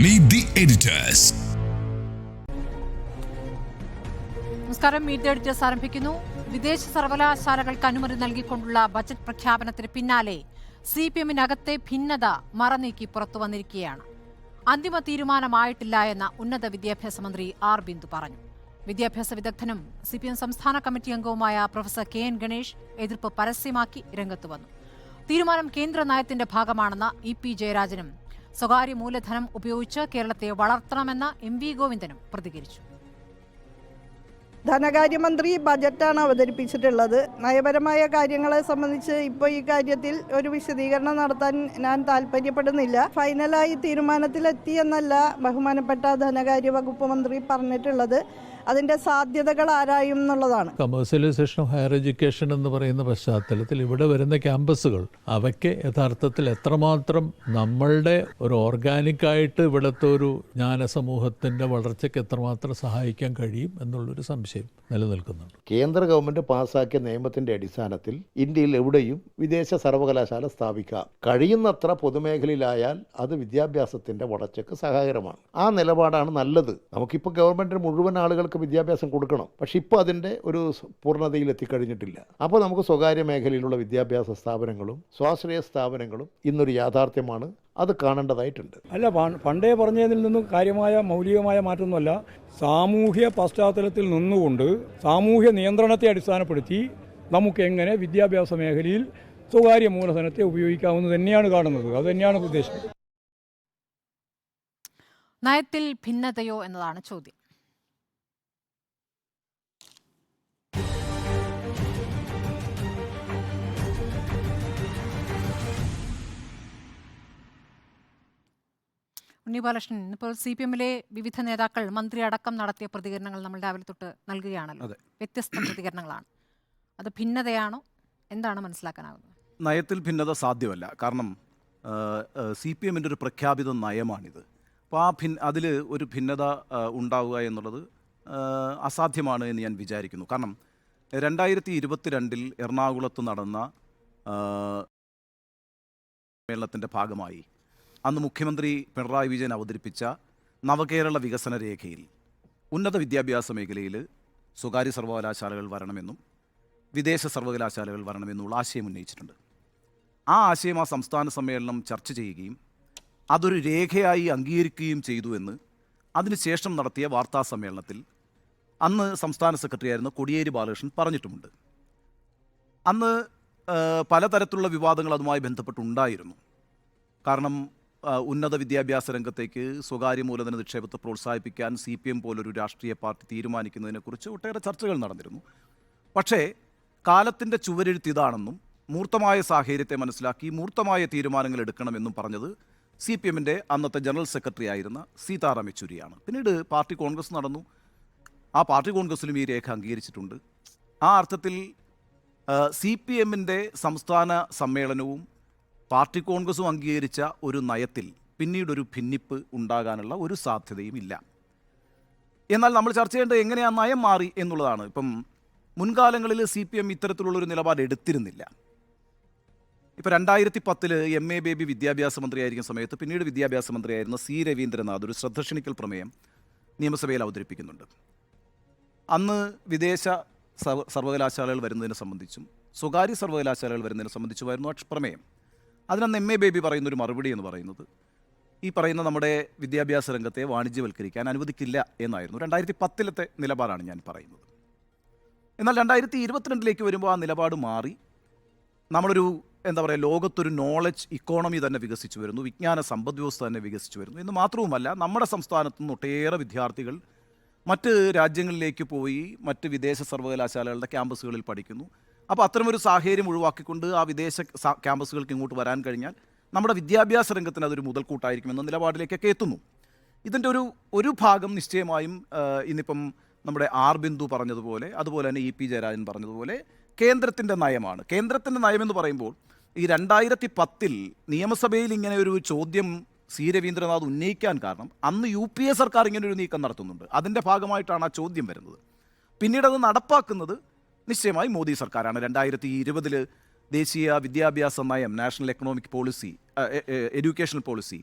Meet the editors. നമസ്കാരം. Meet the editors ആരംഭിക്കുന്നു. വിദേശ സർവകലാശാലകൾക്ക് അനുമതി നൽകിക്കൊണ്ടുള്ള ബജറ്റ് പ്രഖ്യാപനത്തിന് പിന്നാലെ CPM-നകത്തെ ഭിന്നത മറനീക്കി പുറത്തു വന്നിരിക്കുകയാണ്. അന്തിമ തീരുമാനമായിട്ടില്ല എന്ന് ഉന്നത വിദ്യാഭ്യാസ മന്ത്രി ആർ ബിന്ദു പറഞ്ഞു. വിദ്യാഭ്യാസ വിദഗ്ധനും CPM സംസ്ഥാന കമ്മിറ്റി അംഗവുമായ പ്രൊഫസർ KN ഗണേഷ് എതിർപ്പ് പരസ്യമാക്കി രംഗത്ത് വന്നു. തീരുമാനം കേന്ദ്ര നയത്തിന്റെ ഭാഗമാണെന്ന് EP ജയരാജനും സ്വകാര്യ മൂലധനം ഉപയോഗിച്ച് കേരളത്തെ വളർത്തണമെന്ന MV ഗോവിന്ദനും പ്രതികരിച്ചു. ധനകാര്യമന്ത്രി ബജറ്റാണ് അവതരിപ്പിച്ചിട്ടുള്ളത്. നയപരമായ കാര്യങ്ങളെ സംബന്ധിച്ച് ഇപ്പോൾ ഈ കാര്യത്തിൽ ഒരു വിശദീകരണം നടത്താൻ ഞാൻ താല്പര്യപ്പെടുന്നില്ല. ഫൈനലായി തീരുമാനത്തിലെത്തിയെന്നല്ല ബഹുമാനപ്പെട്ട ധനകാര്യ വകുപ്പ് മന്ത്രി പറഞ്ഞിട്ടുള്ളത്. അതിൻ്റെ സാധ്യതകൾ ആരായും എന്നുള്ളതാണ്. കമേഴ്സ്യലൈസേഷൻ ഓഫ് ഹയർ എഡ്യൂക്കേഷൻ എന്ന് പറയുന്ന പശ്ചാത്തലത്തിൽ ഇവിടെ വരുന്ന ക്യാമ്പസുകൾ അവയ്ക്ക് യഥാർത്ഥത്തിൽ എത്രമാത്രം നമ്മളുടെ ഒരു ഓർഗാനിക്കായിട്ട് ഇവിടുത്തെ ഒരു ജ്ഞാനസമൂഹത്തിൻ്റെ വളർച്ചയ്ക്ക് എത്രമാത്രം സഹായിക്കാൻ കഴിയും എന്നുള്ളൊരു സംശയം നിലനിൽക്കുന്നുണ്ട്. കേന്ദ്ര ഗവൺമെന്റ് പാസാക്കിയ നിയമത്തിന്റെ അടിസ്ഥാനത്തിൽ ഇന്ത്യയിൽ എവിടെയും വിദേശ സർവകലാശാല സ്ഥാപിക്കാം. കഴിയുന്നത്ര പൊതുമേഖലയിലായാൽ അത് വിദ്യാഭ്യാസത്തിന്റെ വളർച്ചയ്ക്ക് സഹായകരമാണ്. ആ നിലപാടാണ് നല്ലത്. നമുക്കിപ്പോൾ ഗവൺമെന്റിന് മുഴുവൻ ആളുകൾക്ക് വിദ്യാഭ്യാസം കൊടുക്കണം. പക്ഷെ ഇപ്പോൾ അതിൻ്റെ ഒരു പൂർണ്ണതയിൽ എത്തിക്കഴിഞ്ഞിട്ടില്ല. അപ്പോൾ നമുക്ക് സ്വകാര്യ മേഖലയിലുള്ള വിദ്യാഭ്യാസ സ്ഥാപനങ്ങളും സ്വാശ്രയ സ്ഥാപനങ്ങളും ഇന്നൊരു യാഥാർത്ഥ്യമാണ്. അത് കാണേണ്ടതായിട്ടുണ്ട്. അല്ല, പണ്ടേ പറഞ്ഞതിൽ നിന്നും കാര്യമായ മൗലികമായ മാറ്റമൊന്നുമല്ല. സാമൂഹ്യ പശ്ചാത്തലത്തിൽ നിന്നുകൊണ്ട് സാമൂഹ്യ നിയന്ത്രണത്തെ അടിസ്ഥാനപ്പെടുത്തി നമുക്ക് എങ്ങനെ വിദ്യാഭ്യാസ മേഖലയിൽ സ്വകാര്യ മൂലധനത്തെ ഉപയോഗിക്കാമെന്ന് തന്നെയാണ് കാണുന്നത്. അത് തന്നെയാണ് ഉദ്ദേശം. നയത്തിൽ ഭിന്നതയോ എന്നതാണ് ചോദ്യം. ഉണ്ണിബാലകൃഷ്ണൻ, ഇപ്പോൾ CPM-ലെ വിവിധ നേതാക്കൾ മന്ത്രി അടക്കം നടത്തിയ പ്രതികരണങ്ങൾ നമ്മൾ രാവിലെ തൊട്ട് നൽകുകയാണല്ലോ. വ്യത്യസ്ത പ്രതികരണങ്ങളാണ്. അത് ഭിന്നതയാണോ? എന്താണ് മനസ്സിലാക്കാനാകുന്നത്? നയത്തിൽ ഭിന്നത സാധ്യമല്ല. കാരണം CPM-ൻ്റെ ഒരു പ്രഖ്യാപിത നയമാണിത്. അപ്പോൾ അതിൽ ഒരു ഭിന്നത ഉണ്ടാവുക എന്നുള്ളത് അസാധ്യമാണ് എന്ന് ഞാൻ വിചാരിക്കുന്നു. കാരണം 2022 എറണാകുളത്ത് നടന്ന സമ്മേളനത്തിൻ്റെ ഭാഗമായി അന്ന് മുഖ്യമന്ത്രി പിണറായി വിജയൻ അവതരിപ്പിച്ച നവകേരള വികസന രേഖയിൽ ഉന്നത വിദ്യാഭ്യാസ മേഖലയിൽ സ്വകാര്യ സർവകലാശാലകൾ വരണമെന്നും വിദേശ സർവകലാശാലകൾ വരണമെന്നുള്ള ആശയം ഉന്നയിച്ചിട്ടുണ്ട്. ആ ആശയം ആ സംസ്ഥാന സമ്മേളനം ചർച്ച ചെയ്യുകയും അതൊരു രേഖയായി അംഗീകരിക്കുകയും ചെയ്തു എന്ന് അതിനുശേഷം നടത്തിയ വാർത്താ സമ്മേളനത്തിൽ അന്ന് സംസ്ഥാന സെക്രട്ടറി ആയിരുന്ന കോടിയേരി ബാലകൃഷ്ണൻ പറഞ്ഞിട്ടുമുണ്ട്. അന്ന് പലതരത്തിലുള്ള വിവാദങ്ങൾ അതുമായി ബന്ധപ്പെട്ടുണ്ടായിരുന്നു. കാരണം ഉന്നത വിദ്യാഭ്യാസ രംഗത്തേക്ക് സ്വകാര്യ മൂലധന നിക്ഷേപത്തെ പ്രോത്സാഹിപ്പിക്കാൻ CPM പോലൊരു രാഷ്ട്രീയ പാർട്ടി തീരുമാനിക്കുന്നതിനെക്കുറിച്ച് ഒട്ടേറെ ചർച്ചകൾ നടന്നിരുന്നു. പക്ഷേ കാലത്തിൻ്റെ ചുവരെഴുത്ത് ഇതാണെന്നും മൂർത്തമായ സാഹചര്യത്തെ മനസ്സിലാക്കി മൂർത്തമായ തീരുമാനങ്ങൾ എടുക്കണമെന്നും പറഞ്ഞത് CPM-ൻ്റെ അന്നത്തെ ജനറൽ സെക്രട്ടറി ആയിരുന്ന സീതാറാം യെച്ചൂരിയാണ്. പിന്നീട് പാർട്ടി കോൺഗ്രസ് നടന്നു. ആ പാർട്ടി കോൺഗ്രസ്സിലും ഈ രേഖ അംഗീകരിച്ചിട്ടുണ്ട്. ആ അർത്ഥത്തിൽ CPM-ൻ്റെ സംസ്ഥാന സമ്മേളനവും പാർട്ടി കോൺഗ്രസും അംഗീകരിച്ച ഒരു നയത്തിൽ പിന്നീടൊരു ഭിന്നിപ്പ് ഉണ്ടാകാനുള്ള ഒരു സാധ്യതയും ഇല്ല. എന്നാൽ നമ്മൾ ചർച്ച ചെയ്യേണ്ടത് എങ്ങനെയാണ് നയം മാറി എന്നുള്ളതാണ്. ഇപ്പം മുൻകാലങ്ങളിൽ CPM ഇത്തരത്തിലുള്ളൊരു നിലപാട് എടുത്തിരുന്നില്ല. ഇപ്പോൾ 2010 MA ബേബി വിദ്യാഭ്യാസ മന്ത്രിയായിരിക്കുന്ന സമയത്ത് പിന്നീട് വിദ്യാഭ്യാസ മന്ത്രിയായിരുന്ന C രവീന്ദ്രനാഥ് ഒരു ശ്രദ്ധ ക്ഷണിക്കൽ പ്രമേയം നിയമസഭയിൽ അവതരിപ്പിക്കുന്നുണ്ട്. അന്ന് വിദേശ സർവകലാശാലകൾ വരുന്നതിനെ സംബന്ധിച്ചും സ്വകാര്യ സർവകലാശാലകൾ വരുന്നതിനെ സംബന്ധിച്ചുമായിരുന്നു പ്രമേയം. അതിനന്ന് MA ബേബി പറയുന്നൊരു മറുപടി എന്ന് പറയുന്നത് ഈ പറയുന്ന നമ്മുടെ വിദ്യാഭ്യാസ രംഗത്തെ വാണിജ്യവൽക്കരിക്കാൻ അനുവദിക്കില്ല എന്നായിരുന്നു. 2010 നിലപാടാണ് ഞാൻ പറയുന്നത്. എന്നാൽ 2022 വരുമ്പോൾ ആ നിലപാട് മാറി. നമ്മളൊരു ലോകത്തൊരു നോളജ് ഇക്കോണമി തന്നെ വികസിച്ചു വരുന്നു, വിജ്ഞാന സമ്പദ് വ്യവസ്ഥ തന്നെ വികസിച്ചു വരുന്നു എന്ന് മാത്രവുമല്ല, നമ്മുടെ സംസ്ഥാനത്തു നിന്ന് ഒട്ടേറെ വിദ്യാർത്ഥികൾ മറ്റ് രാജ്യങ്ങളിലേക്ക് പോയി മറ്റ് വിദേശ സർവകലാശാലകളുടെ ക്യാമ്പസുകളിൽ പഠിക്കുന്നു. അപ്പോൾ അത്തരമൊരു സാഹചര്യം ഒഴിവാക്കിക്കൊണ്ട് ആ വിദേശ ക്യാമ്പസുകൾക്ക് ഇങ്ങോട്ട് വരാൻ കഴിഞ്ഞാൽ നമ്മുടെ വിദ്യാഭ്യാസ രംഗത്തിന് അതൊരു മുതൽക്കൂട്ടായിരിക്കുമെന്ന നിലപാടിലേക്കൊക്കെ എത്തുന്നു. ഇതിൻ്റെ ഒരു ഭാഗം നിശ്ചയമായും ഇന്നിപ്പം നമ്മുടെ ആർ ബിന്ദു പറഞ്ഞതുപോലെ, അതുപോലെ തന്നെ EP ജയരാജൻ പറഞ്ഞതുപോലെ കേന്ദ്രത്തിൻ്റെ നയമാണ്. കേന്ദ്രത്തിൻ്റെ നയമെന്ന് പറയുമ്പോൾ ഈ 2010 നിയമസഭയിൽ ഇങ്ങനെ ഒരു ചോദ്യം C രവീന്ദ്രനാഥ് ഉന്നയിക്കാൻ കാരണം അന്ന് UPA സർക്കാർ ഇങ്ങനൊരു നീക്കം നടത്തുന്നുണ്ട്. അതിൻ്റെ ഭാഗമായിട്ടാണ് ആ ചോദ്യം വരുന്നത്. പിന്നീട് അത് നടപ്പാക്കുന്നത് നിശ്ചയമായി മോദി സർക്കാരാണ്. 2020 ദേശീയ വിദ്യാഭ്യാസ നയം, national economic policy, educational policy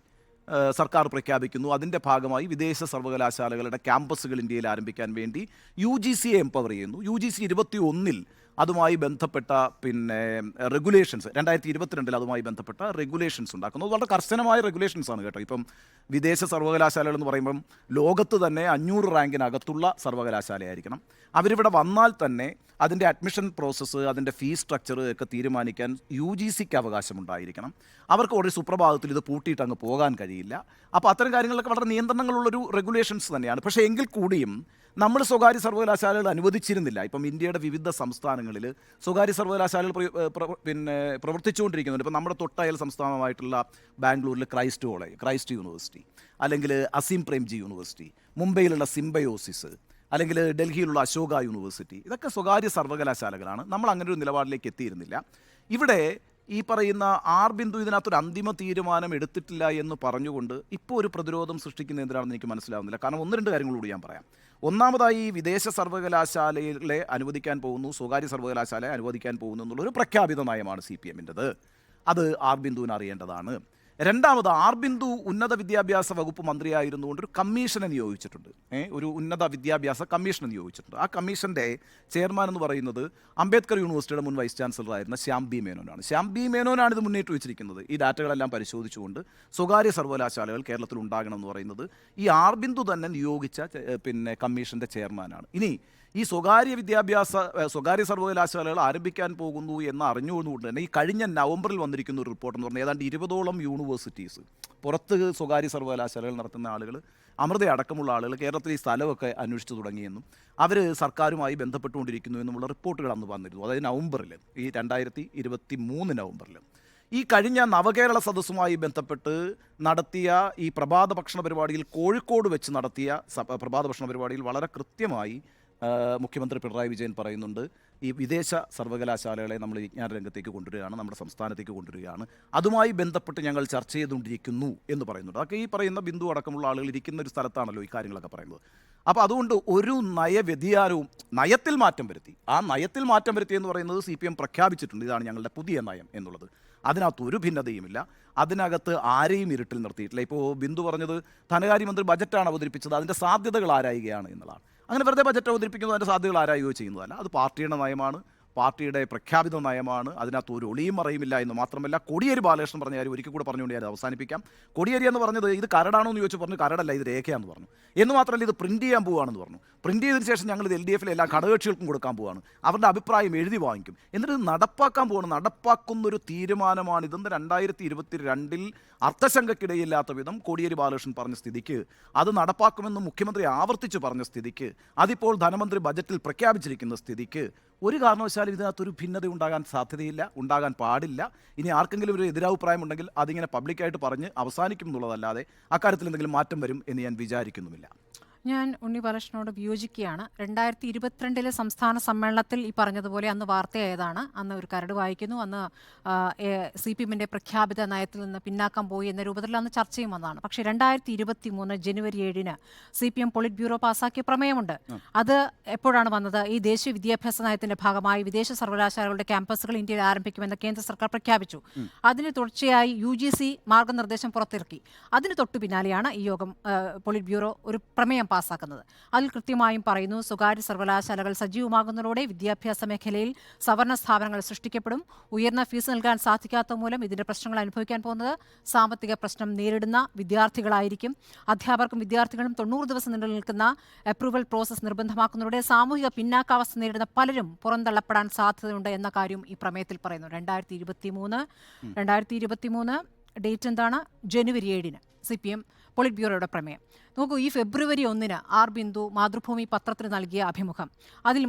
സർക്കാർ പ്രഖ്യാപിക്കുന്നു. അതിൻ്റെ ഭാഗമായി വിദേശ സർവകലാശാലകളുടെ ക്യാമ്പസുകൾ ഇന്ത്യയിൽ ആരംഭിക്കാൻ വേണ്ടി UGCയെ എംപവർ ചെയ്യുന്നു. UGC 21 അതുമായി ബന്ധപ്പെട്ട റെഗുലേഷൻസ് 2022 അതുമായി ബന്ധപ്പെട്ട റെഗുലേഷൻസ് ഉണ്ടാക്കുന്നു. വളരെ കർശനമായ റെഗുലേഷൻസ് ആണ് കേട്ടോ. ഇപ്പം വിദേശ സർവകലാശാലകൾ എന്ന് പറയുമ്പം ലോകത്ത് തന്നെ 500 റാങ്കിനകത്തുള്ള സർവകലാശാലയായിരിക്കണം. അവരിവിടെ വന്നാൽ തന്നെ അതിൻ്റെ അഡ്മിഷൻ പ്രോസസ്സ്, അതിൻ്റെ ഫീസ് സ്ട്രക്ചർ ഒക്കെ തീരുമാനിക്കാൻ UGCക്ക് അവകാശമുണ്ടായിരിക്കണം. അവർക്ക് ഒരു സുപ്രഭാതത്തിൽ ഇത് പൂട്ടിയിട്ട് അങ്ങ് പോകാൻ കഴിയില്ല. അപ്പോൾ അത്തരം കാര്യങ്ങളൊക്കെ വളരെ നിയന്ത്രണങ്ങളുള്ളൊരു റെഗുലേഷൻസ് തന്നെയാണ്. പക്ഷേ എങ്കിൽ കൂടിയും നമ്മൾ സ്വകാര്യ സർവകലാശാലകൾ അനുവദിച്ചിരുന്നില്ല. ഇപ്പം ഇന്ത്യയുടെ വിവിധ സംസ്ഥാനങ്ങളിൽ സ്വകാര്യ സർവകലാശാലകൾ പ്രവർത്തിച്ചുകൊണ്ടിരിക്കുന്നുണ്ട്. ഇപ്പം നമ്മുടെ തൊട്ടയൽ സംസ്ഥാനമായിട്ടുള്ള ബാംഗ്ലൂരിൽ ക്രൈസ്റ്റ് യൂണിവേഴ്സിറ്റി, അല്ലെങ്കിൽ അസീം പ്രേംജി യൂണിവേഴ്സിറ്റി, മുംബൈയിലുള്ള സിംബയോസിസ്, അല്ലെങ്കിൽ ഡൽഹിയിലുള്ള അശോക യൂണിവേഴ്സിറ്റി, ഇതൊക്കെ സ്വകാര്യ സർവകലാശാലകളാണ്. നമ്മൾ അങ്ങനെ ഒരു നിലപാടിലേക്ക് എത്തിയിരുന്നില്ല. ഇവിടെ ഈ പറയുന്ന ബിന്ദു ഇതിനകത്തൊരു അന്തിമ തീരുമാനം എടുത്തിട്ടില്ല എന്ന് പറഞ്ഞുകൊണ്ട് ഇപ്പോൾ ഒരു പ്രതിരോധം സൃഷ്ടിക്കുന്ന എന്തിനാണെന്ന് എനിക്ക് മനസ്സിലാവുന്നില്ല. കാരണം 1-2 കാര്യങ്ങളോട് ഞാൻ പറയാം. ഒന്നാമതായി വിദേശ സർവകലാശാലകളെ അനുവദിക്കാൻ പോകുന്നു, സ്വകാര്യ സർവകലാശാലയെ അനുവദിക്കാൻ പോകുന്നു എന്നുള്ളൊരു പ്രഖ്യാപിത നയമാണ് CPMൻ്റെത്. അത് ബിന്ദുവിന് അറിയേണ്ടതാണ്. രണ്ടാമത് ബിന്ദു ഉന്നത വിദ്യാഭ്യാസ വകുപ്പ് മന്ത്രിയായിരുന്നുകൊണ്ട് ഒരു കമ്മീഷനെ നിയോഗിച്ചിട്ടുണ്ട്. ഒരു ഉന്നത വിദ്യാഭ്യാസ കമ്മീഷനെ നിയോഗിച്ചിട്ടുണ്ട്. ആ കമ്മീഷൻ്റെ ചെയർമാൻ എന്ന് പറയുന്നത് അംബേദ്കർ യൂണിവേഴ്സിറ്റിയുടെ മുൻ വൈസ് ചാൻസലറായിരുന്ന ശ്യാം ബി മേനോനാണ്. ശ്യാം ബി മേനോനാണ് ഇത് മുന്നേറ്റി വെച്ചിരിക്കുന്നത്. ഈ ഡാറ്റകളെല്ലാം പരിശോധിച്ചുകൊണ്ട് സ്വകാര്യ സർവകലാശാലകൾ കേരളത്തിൽ ഉണ്ടാകണം എന്ന് പറയുന്നത് ഈ ബിന്ദു തന്നെ നിയോഗിച്ച കമ്മീഷൻ്റെ ചെയർമാനാണ്. ഇനി ഈ സ്വകാര്യ സർവകലാശാലകൾ ആരംഭിക്കാൻ പോകുന്നു എന്ന് അറിഞ്ഞുകൊണ്ടുകൊണ്ട് തന്നെ ഈ കഴിഞ്ഞ നവംബറിൽ വന്നിരിക്കുന്ന ഒരു റിപ്പോർട്ട് എന്ന് പറഞ്ഞാൽ ഏതാണ്ട് 20ഓളം യൂണിവേഴ്സിറ്റീസ് പുറത്ത് സ്വകാര്യ സർവകലാശാലകൾ നടത്തുന്ന ആളുകൾ, അമൃത അടക്കമുള്ള ആളുകൾ കേരളത്തിൽ ഈ സ്ഥലമൊക്കെ അന്വേഷിച്ചു തുടങ്ങിയെന്നും അവർ സർക്കാരുമായി ബന്ധപ്പെട്ടുകൊണ്ടിരിക്കുന്നു എന്നുമുള്ള റിപ്പോർട്ടുകൾ അന്ന് വന്നിരുന്നു. അതായത് നവംബറിൽ, ഈ 2023 നവംബറിൽ. ഈ കഴിഞ്ഞ നവകേരള സദസ്സുമായി ബന്ധപ്പെട്ട് നടത്തിയ ഈ പ്രഭാത ഭക്ഷണ പരിപാടിയിൽ, കോഴിക്കോട് വെച്ച് നടത്തിയ പ്രഭാത ഭക്ഷണ പരിപാടിയിൽ വളരെ കൃത്യമായി മുഖ്യമന്ത്രി പിണറായി വിജയൻ പറയുന്നുണ്ട്, ഈ വിദേശ സർവകലാശാലകളെ നമ്മൾ വിജ്ഞാന രംഗത്തേക്ക് കൊണ്ടുവരികയാണ്, നമ്മുടെ സംസ്ഥാനത്തേക്ക് കൊണ്ടുവരികയാണ്, അതുമായി ബന്ധപ്പെട്ട് ഞങ്ങൾ ചർച്ച ചെയ്തുകൊണ്ടിരിക്കുന്നു എന്ന് പറയുന്നുണ്ട്. അതൊക്കെ ഈ പറയുന്ന ബിന്ദു അടക്കമുള്ള ആളുകൾ ഇരിക്കുന്ന ഒരു സ്ഥലത്താണല്ലോ ഈ കാര്യങ്ങളൊക്കെ പറയുന്നത്. അപ്പോൾ അതുകൊണ്ട് ഒരു നയവ്യതിയാനവും, നയത്തിൽ മാറ്റം വരുത്തി, ആ നയത്തിൽ മാറ്റം വരുത്തി എന്ന് പറയുന്നത് CPM പ്രഖ്യാപിച്ചിട്ടുണ്ട്, ഇതാണ് ഞങ്ങളുടെ പുതിയ നയം എന്നുള്ളത്. അതിനകത്ത് ഒരു ഭിന്നതയുമില്ല. അതിനകത്ത് ആരെയും ഇരുട്ടിൽ നിർത്തിയിട്ടില്ല. ഇപ്പോൾ ബിന്ദു പറഞ്ഞത് ധനകാര്യമന്ത്രി ബജറ്റാണ് അവതരിപ്പിച്ചത്, അതിൻ്റെ സാധ്യതകൾ ആരായുകയാണ് എന്നുള്ളതാണ്. അങ്ങനെ വെറുതെ ബജറ്റ് അവതരിപ്പിക്കുന്നത് അതിൻ്റെ സാധ്യതകൾ ആരായുകയോ ചെയ്യുന്നതല്ല. അത് പാർട്ടിയുടെ നയമാണ്, പാർട്ടിയുടെ പ്രഖ്യാപിത നയമാണ്. അതിനകത്ത് ഒരു ഒളിയും മറയുമില്ല എന്ന് മാത്രമല്ല, കോടിയേരി ബാലകൃഷ്ണൻ പറഞ്ഞ കാര്യം ഒരിക്കൽ കൂടെ പറഞ്ഞുകൊണ്ട് ഞാൻ അവസാനിപ്പിക്കാം. കോടിയേരി എന്ന് പറഞ്ഞത് ഇത് കരടാണോ എന്ന് ചോദിച്ചു, പറഞ്ഞു കരടല്ല, ഇത് രേഖയാണെന്ന് പറഞ്ഞു. എന്ന് മാത്രമല്ല, ഇത് പ്രിൻറ്റ് ചെയ്യാൻ പോവുകയാണെന്ന് പറഞ്ഞു. പ്രിൻറ്റ് ചെയ്തതിന് ശേഷം ഞങ്ങൾ ഇത് LDF എല്ലാ ഘടകകക്ഷികൾക്കും കൊടുക്കാൻ പോവുകയാണ്, അവരുടെ അഭിപ്രായം എഴുതി വാങ്ങിക്കും, എന്നിട്ട് നടപ്പാക്കാൻ പോവുകയാണ്. നടപ്പാക്കുന്നൊരു തീരുമാനമാണ് ഇതെന്ന് 2022 അർത്ഥശങ്കയ്ക്കിടയില്ലാത്ത വിധം കോടിയേരി ബാലകൃഷ്ണൻ പറഞ്ഞ സ്ഥിതിക്ക്, അത് നടപ്പാക്കുമെന്ന് മുഖ്യമന്ത്രി ആവർത്തിച്ച് പറഞ്ഞ സ്ഥിതിക്ക്, അതിപ്പോൾ ധനമന്ത്രി ബജറ്റിൽ പ്രഖ്യാപിച്ചിരിക്കുന്ന സ്ഥിതിക്ക് ഒരു കാരണവശാലും ഇതിനകത്തൊരു ഭിന്നത ഉണ്ടാകാൻ സാധ്യതയില്ല, ഉണ്ടാകാൻ പാടില്ല. ഇനി ആർക്കെങ്കിലും ഒരു എതിരഭിപ്രായം ഉണ്ടെങ്കിൽ അതിങ്ങനെ പബ്ലിക്കായിട്ട് പറഞ്ഞ് അവസാനിക്കും എന്നുള്ളതല്ലാതെ അക്കാര്യത്തിൽ എന്തെങ്കിലും മാറ്റം വരും എന്ന് ഞാൻ വിചാരിക്കുന്നുമില്ല. ഞാൻ ഉണ്ണി ബാലകൃഷ്ണനോട് വിയോജിക്കുകയാണ്. 2022 സംസ്ഥാന സമ്മേളനത്തിൽ ഈ പറഞ്ഞതുപോലെ അന്ന് വാർത്തയായതാണ്. അന്ന് ഒരു കരട് വായിക്കുന്നു, അന്ന് CPMൻ്റെ പ്രഖ്യാപിത നയത്തിൽ നിന്ന് പിന്നാക്കം പോയി എന്ന രൂപത്തിൽ അന്ന് ചർച്ചയും വന്നതാണ്. പക്ഷേ 2023 ജനുവരി 7 CPM പോളിറ്റ് ബ്യൂറോ പാസാക്കിയ പ്രമേയമുണ്ട്. അത് എപ്പോഴാണ് വന്നത്? ഈ ദേശീയ വിദ്യാഭ്യാസ നയത്തിന്റെ ഭാഗമായി വിദേശ സർവകലാശാലകളുടെ ക്യാമ്പസുകൾ ഇന്ത്യയിൽ ആരംഭിക്കുമെന്ന് കേന്ദ്ര സർക്കാർ പ്രഖ്യാപിച്ചു. അതിന് തുടർച്ചയായി UGC മാർഗനിർദ്ദേശം പുറത്തിറക്കി. അതിന് തൊട്ടു പിന്നാലെയാണ് ഈ യോഗം പോളിറ്റ് ബ്യൂറോ ഒരു പ്രമേയം പാസാക്കുന്നത്. അതിൽ കൃത്യമായും പറയുന്നു, സ്വകാര്യ സർവകലാശാലകൾ സജീവമാകുന്നതോടെ വിദ്യാഭ്യാസ മേഖലയിൽ സവർണ സ്ഥാപനങ്ങൾ സൃഷ്ടിക്കപ്പെടും. ഉയർന്ന ഫീസ് നൽകാൻ സാധിക്കാത്ത മൂലം ഇതിന്റെ പ്രശ്നങ്ങൾ അനുഭവിക്കാൻ പോകുന്നത് സാമ്പത്തിക പ്രശ്നം നേരിടുന്ന വിദ്യാർത്ഥികളായിരിക്കും. അധ്യാപകർക്കും വിദ്യാർത്ഥികളും 90 ദിവസം നീണ്ടു നിൽക്കുന്ന അപ്രൂവൽ പ്രോസസ് നിർബന്ധമാക്കുന്നതോടെ സാമൂഹിക പിന്നാക്കാവസ്ഥ നേരിടുന്ന പലരും പുറന്തള്ളപ്പെടാൻ സാധ്യതയുണ്ട് എന്ന കാര്യം ഈ പ്രമേയത്തിൽ പറയുന്നു. 2023 ഡേറ്റ് എന്താണ്? ജനുവരി 7 CPM പോളിറ്റ് ബ്യൂറോയുടെ പ്രമേയം. നോക്കൂ, ഈ ഫെബ്രുവരി 1 ബിന്ദു മാതൃഭൂമി പത്രത്തിന് നൽകിയ അഭിമുഖം, അതിൽ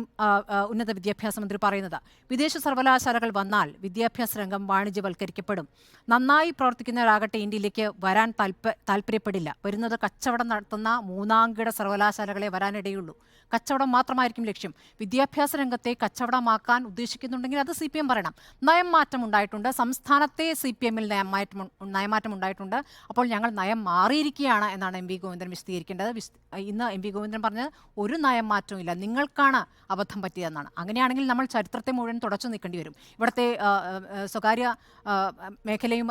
ഉന്നത വിദ്യാഭ്യാസ മന്ത്രി പറയുന്നത്, വിദേശ സർവകലാശാലകൾ വന്നാൽ വിദ്യാഭ്യാസ രംഗം വാണിജ്യവൽക്കരിക്കപ്പെടും. നന്നായി പ്രവർത്തിക്കുന്നവരാകട്ടെ ഇന്ത്യയിലേക്ക് വരാൻ താല്പര്യപ്പെടില്ല. വരുന്നത് കച്ചവടം നടത്തുന്ന മൂന്നാംകിട സർവകലാശാലകളെ വരാനിടയുള്ളൂ. കച്ചവടം മാത്രമായിരിക്കും ലക്ഷ്യം. വിദ്യാഭ്യാസ രംഗത്തെ കച്ചവടമാക്കാൻ ഉദ്ദേശിക്കുന്നുണ്ടെങ്കിൽ അത് CPM പറയണം. നയം മാറ്റം ഉണ്ടായിട്ടുണ്ട്, സംസ്ഥാനത്തെ CPMൽ നയമാറ്റം ഉണ്ടായിട്ടുണ്ട്. അപ്പോൾ ഞങ്ങൾ നയം മാറിയിരിക്കുകയാണ് എന്നാണ് MV ഗോവിന്ദൻ വിശദീകരിക്കേണ്ടത്. ഇന്ന് എം വി ഗോവിന്ദൻ പറഞ്ഞത് ഒരു നയം മാറ്റവും ഇല്ല, നിങ്ങൾക്കാണ് അബദ്ധം പറ്റിയതെന്നാണ്. അങ്ങനെയാണെങ്കിൽ നമ്മൾ ചരിത്രത്തെ മുഴുവൻ തുടച്ചു നീക്കേണ്ടി വരും. ഇവിടുത്തെ സ്വകാര്യ മേഖലയും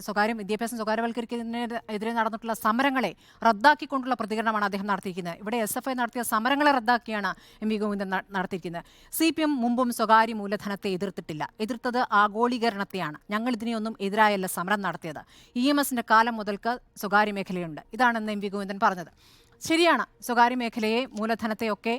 സ്വകാര്യം വിദ്യാഭ്യാസം സ്വകാര്യവൽക്കരിക്കുന്നതിനെതിരെ നടന്നിട്ടുള്ള സമരങ്ങളെ റദ്ദാക്കിക്കൊണ്ടുള്ള പ്രതികരണമാണ് അദ്ദേഹം നടത്തിയിരിക്കുന്നത്. ഇവിടെ SFI നടത്തിയ സമരങ്ങളെ റദ്ദാക്കിയാണ് എം വി ഗോവിന്ദൻ നടത്തിയിരിക്കുന്നത്. CPM മുമ്പും സ്വകാര്യ മൂലധനത്തെ എതിർത്തിട്ടില്ല, എതിർത്തത് ആഗോളീകരണത്തെയാണ്. ഞങ്ങൾ ഇതിനെയൊന്നും എതിരായല്ല സമരം നടത്തിയത്. EMSന്റെ കാലം മുതൽക്ക് സ്വകാര്യ മേഖലയുണ്ട്. ഇതാണെന്ന് എം വി ഗോവിന്ദൻ പറഞ്ഞത്. ശരിയാണ്, സ്വകാര്യ മേഖലയെ മൂലധനത്തെയൊക്കെ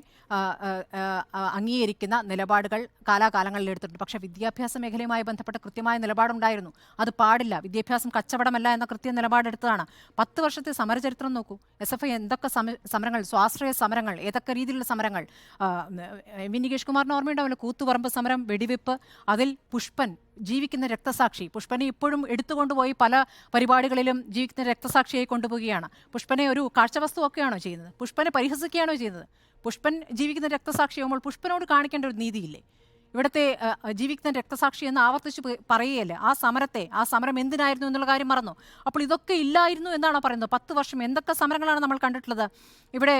അംഗീകരിക്കുന്ന നിലപാടുകൾ കാലാകാലങ്ങളിൽ എടുത്തിട്ടുണ്ട്. പക്ഷേ വിദ്യാഭ്യാസ മേഖലയുമായി ബന്ധപ്പെട്ട കൃത്യമായ നിലപാടുണ്ടായിരുന്നു. അത് പാടില്ല, വിദ്യാഭ്യാസം കച്ചവടമല്ല എന്ന കൃത്യ നിലപാടെടുത്തതാണ്. 10 വർഷത്തെ സമരചരിത്രം നോക്കൂ. SFI എന്തൊക്കെ സമരങ്ങൾ, സ്വാശ്രയ സമരങ്ങൾ, ഏതൊക്കെ രീതിയിലുള്ള സമരങ്ങൾ. വി നികേഷ് കുമാറിന് ഓർമ്മയുണ്ടാവില്ല, കൂത്തുപറമ്പ് സമരം, വെടിവെപ്പ്, അതിൽ പുഷ്പൻ ജീവിക്കുന്ന രക്തസാക്ഷി. പുഷ്പനെ ഇപ്പോഴും എടുത്തുകൊണ്ടുപോയി പല പരിപാടികളിലും ജീവിക്കുന്ന രക്തസാക്ഷിയായി കൊണ്ടുപോവുകയാണ്. പുഷ്പനെ ഒരു കാഴ്ചവസ്തുവൊക്കെയാണോ ചെയ്യുന്നത്? പുഷ്പനെ പരിഹസിക്കുകയാണോ ചെയ്യുന്നത്? പുഷ്പൻ ജീവിക്കുന്ന രക്തസാക്ഷിയാകുമ്പോൾ പുഷ്പനോട് കാണിക്കേണ്ട ഒരു നീതിയില്ലേ? ഇവിടുത്തെ ജീവിക്കുന്ന രക്തസാക്ഷി എന്ന് ആവർത്തിച്ച് പറയുകയല്ലേ. ആ സമരം എന്തിനായിരുന്നു എന്നുള്ള കാര്യം മറന്നു. അപ്പോൾ ഇതൊക്കെ ഇല്ലായിരുന്നു എന്നാണ് പറയുന്നത്. 10 വർഷം എന്തൊക്കെ സമരങ്ങളാണ് നമ്മൾ കണ്ടിട്ടുള്ളത്. ഇവിടെ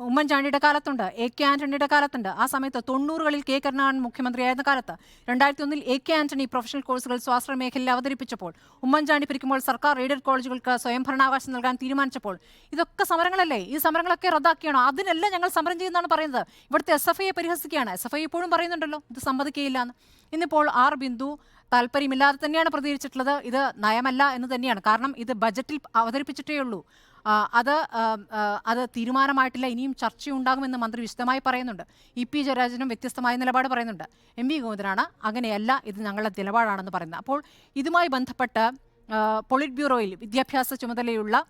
ഉമ്മൻചാണ്ടിയുടെ കാലത്തുണ്ട്, AK ആന്റണിയുടെ കാലത്തുണ്ട്. ആ സമയത്ത് 90കളിൽ K കരുണാകരൻ മുഖ്യമന്ത്രിയായിരുന്ന കാലത്ത് 2001 AK ആന്റണി പ്രൊഫഷണൽ കോഴ്സുകൾ സ്വാശ്രയ മേഖലയിൽ അവതരിപ്പിച്ചപ്പോൾ, ഉമ്മൻചാണ്ടി ഭരിക്കുമ്പോൾ സർക്കാർ എയ്ഡഡ് കോളേജുകൾക്ക് സ്വയംഭരണാവകാശം നൽകാൻ തീരുമാനിച്ചപ്പോൾ, ഇതൊക്കെ സമരങ്ങളല്ലേ? ഈ സമരങ്ങളൊക്കെ റദ്ദാക്കിയാണോ? അതിനെല്ലാം ഞങ്ങൾ സമരം ചെയ്യുന്നതാണ് പറയുന്നത്. ഇവിടുത്തെ SFIയെ പരിഹസിക്കുകയാണ്. SFI ഇപ്പോഴും പറയുന്നുണ്ടല്ലോ ഇത് സമ്മതിക്കുകയില്ല എന്ന്. ഇന്നിപ്പോൾ ബിന്ദു താല്പര്യമില്ലാതെ തന്നെയാണ് പ്രതികരിച്ചിട്ടുള്ളത്. ഇത് നയമല്ല എന്ന് തന്നെയാണ്. കാരണം ഇത് ബജറ്റിൽ അവതരിപ്പിച്ചിട്ടേ ഉള്ളൂ. അത് തീരുമാനമായിട്ടില്ല, ഇനിയും ചർച്ചയുണ്ടാകുമെന്ന് മന്ത്രി വിശദമായി പറയുന്നുണ്ട്. EP ജയരാജനും വ്യത്യസ്തമായ നിലപാട് പറയുന്നുണ്ട്. MV ഗോവിന്ദനാണ് അങ്ങനെയല്ല, ഇത് ഞങ്ങളുടെ നിലപാടാണെന്ന് പറയുന്നത്. അപ്പോൾ ഇതുമായി ബന്ധപ്പെട്ട് പൊളിറ്റ് ബ്യൂറോയിൽ വിദ്യാഭ്യാസ ചുമതലയുള്ള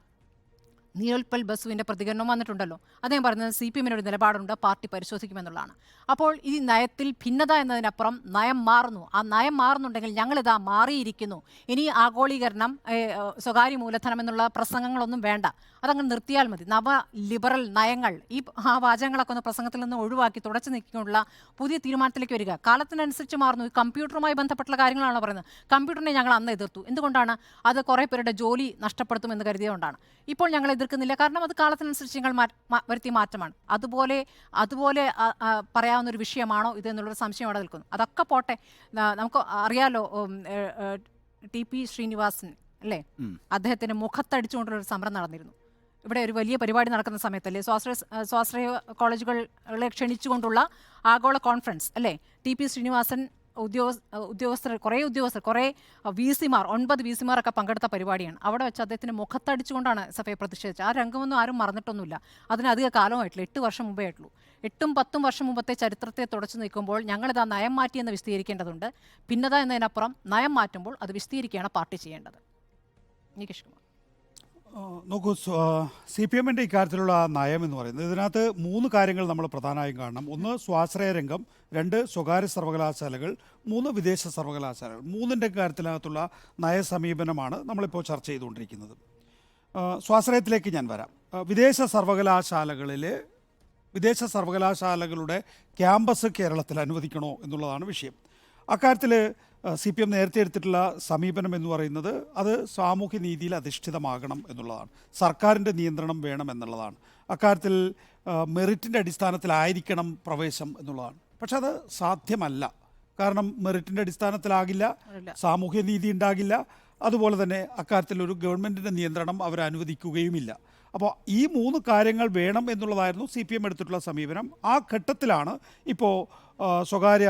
നീലോൽപൽ ബസുവിൻ്റെ പ്രതികരണം വന്നിട്ടുണ്ടല്ലോ. അദ്ദേഹം പറയുന്നത് CPMനൊരു നിലപാടുണ്ട്, പാർട്ടി പരിശോധിക്കുമെന്നുള്ളതാണ്. അപ്പോൾ ഈ നയത്തിൽ ഭിന്നത എന്നതിനപ്പുറം നയം മാറുന്നു. ആ നയം മാറുന്നുണ്ടെങ്കിൽ ഞങ്ങളിതാ മാറിയിരിക്കുന്നു. ഇനി ആഗോളീകരണം, സ്വകാര്യ മൂലധനം എന്നുള്ള പ്രസംഗങ്ങളൊന്നും വേണ്ട, അതങ്ങ് നിർത്തിയാൽ മതി. നവ ലിബറൽ നയങ്ങൾ, ആ വാചകങ്ങളൊക്കെ ഒന്ന് പ്രസംഗത്തിൽ നിന്ന് ഒഴിവാക്കി തുടച്ചു നീക്കിക്കൊണ്ടുള്ള പുതിയ തീരുമാനത്തിലേക്ക് വരിക. കാലത്തിനനുസരിച്ച് മാറുന്നു. കമ്പ്യൂട്ടറുമായി ബന്ധപ്പെട്ടുള്ള കാര്യങ്ങളാണ് പറയുന്നത്. കമ്പ്യൂട്ടറിനെ ഞങ്ങൾ അന്ന് എതിർത്തു. എന്തുകൊണ്ടാണ്? അത് കുറേ പേരുടെ ജോലി നഷ്ടപ്പെടുത്തുമെന്ന് കരുതിയതുകൊണ്ടാണ്. ഇപ്പോൾ ഞങ്ങൾ എതിർക്കുന്നില്ല, കാരണം അത് കാലത്തിനനുസരിച്ച് ഞങ്ങൾ വരുത്തിയ മാറ്റമാണ്. അതുപോലെ പറയാവുന്ന ഒരു വിഷയമാണോ ഇത് എന്നുള്ളൊരു സംശയം അവിടെ നിൽക്കുന്നു. അതൊക്കെ പോട്ടെ, നമുക്ക് അറിയാലോ TP ശ്രീനിവാസൻ അല്ലേ, അദ്ദേഹത്തിന് മുഖത്തടിച്ചുകൊണ്ടുള്ളൊരു സമരം നടന്നിരുന്നു. ഇവിടെ ഒരു വലിയ പരിപാടി നടക്കുന്ന സമയത്തല്ലേ, സ്വാശ്രയ കോളേജുകളെ ക്ഷണിച്ചുകൊണ്ടുള്ള ആഗോള കോൺഫറൻസ് അല്ലേ, TP ശ്രീനിവാസൻ കുറേ VCമാർ 9 VCമാർ ഒക്കെ പങ്കെടുത്ത പരിപാടിയാണ്. അവിടെ വെച്ച് അദ്ദേഹത്തിന് മുഖത്തടിച്ചുകൊണ്ടാണ് SFI പ്രതിഷേധിച്ചത്. ആ രംഗമൊന്നും ആരും മറന്നിട്ടൊന്നുമില്ല. അതിന് അധിക കാലമായിട്ടില്ല, 8 വർഷം മുമ്പേ ആയിട്ടുള്ളൂ. 8-10 വർഷം മുമ്പത്തെ ചരിത്രത്തെ തുടച്ചു നിൽക്കുമ്പോൾ ഞങ്ങളിതാ നയം മാറ്റിയെന്ന് വിശദീകരിക്കേണ്ടതുണ്ട്. ഭിന്നത എന്നതിനപ്പുറം നയം മാറ്റുമ്പോൾ അത് വിശദീകരിക്കുകയാണ് പാർട്ടി ചെയ്യേണ്ടത്. നികേഷ് കുമാർ. നോക്കൂ, CPMൻ്റെ ഇക്കാര്യത്തിലുള്ള നയം എന്ന് പറയുന്നത്, ഇതിനകത്ത് 3 കാര്യങ്ങൾ നമ്മൾ പ്രധാനമായും കാണണം. 1 സ്വാശ്രയ രംഗം, 2 സ്വകാര്യ സർവകലാശാലകൾ, 3 വിദേശ സർവകലാശാലകൾ. 3ൻ്റെ കാര്യത്തിനകത്തുള്ള നയസമീപനമാണ് നമ്മളിപ്പോൾ ചർച്ച ചെയ്തുകൊണ്ടിരിക്കുന്നത്. സ്വാശ്രയത്തിലേക്ക് ഞാൻ വരാം. വിദേശ സർവകലാശാലകളുടെ ക്യാമ്പസ് കേരളത്തിൽ അനുവദിക്കണോ എന്നുള്ളതാണ് വിഷയം. അക്കാര്യത്തിൽ CPM നേരത്തെ എടുത്തിട്ടുള്ള സമീപനം എന്ന് പറയുന്നത് അത് സാമൂഹ്യ നീതിയിൽ അധിഷ്ഠിതമാകണം എന്നുള്ളതാണ്. സർക്കാരിൻ്റെ നിയന്ത്രണം വേണം എന്നുള്ളതാണ്. അക്കാര്യത്തിൽ മെറിറ്റിൻ്റെ അടിസ്ഥാനത്തിലായിരിക്കണം പ്രവേശം എന്നുള്ളതാണ്. പക്ഷെ അത് സാധ്യമല്ല. കാരണം മെറിറ്റിൻ്റെ അടിസ്ഥാനത്തിലാകില്ല, സാമൂഹ്യ നീതി ഉണ്ടാകില്ല. അതുപോലെ തന്നെ അക്കാര്യത്തിൽ ഒരു ഗവൺമെൻറ്റിൻ്റെ നിയന്ത്രണം അവർ അനുവദിക്കുകയുമില്ല. അപ്പോൾ ഈ 3 കാര്യങ്ങൾ വേണം എന്നുള്ളതായിരുന്നു CPM എടുത്തിട്ടുള്ള സമീപനം. ആ ഘട്ടത്തിലാണ് ഇപ്പോൾ സ്വകാര്യ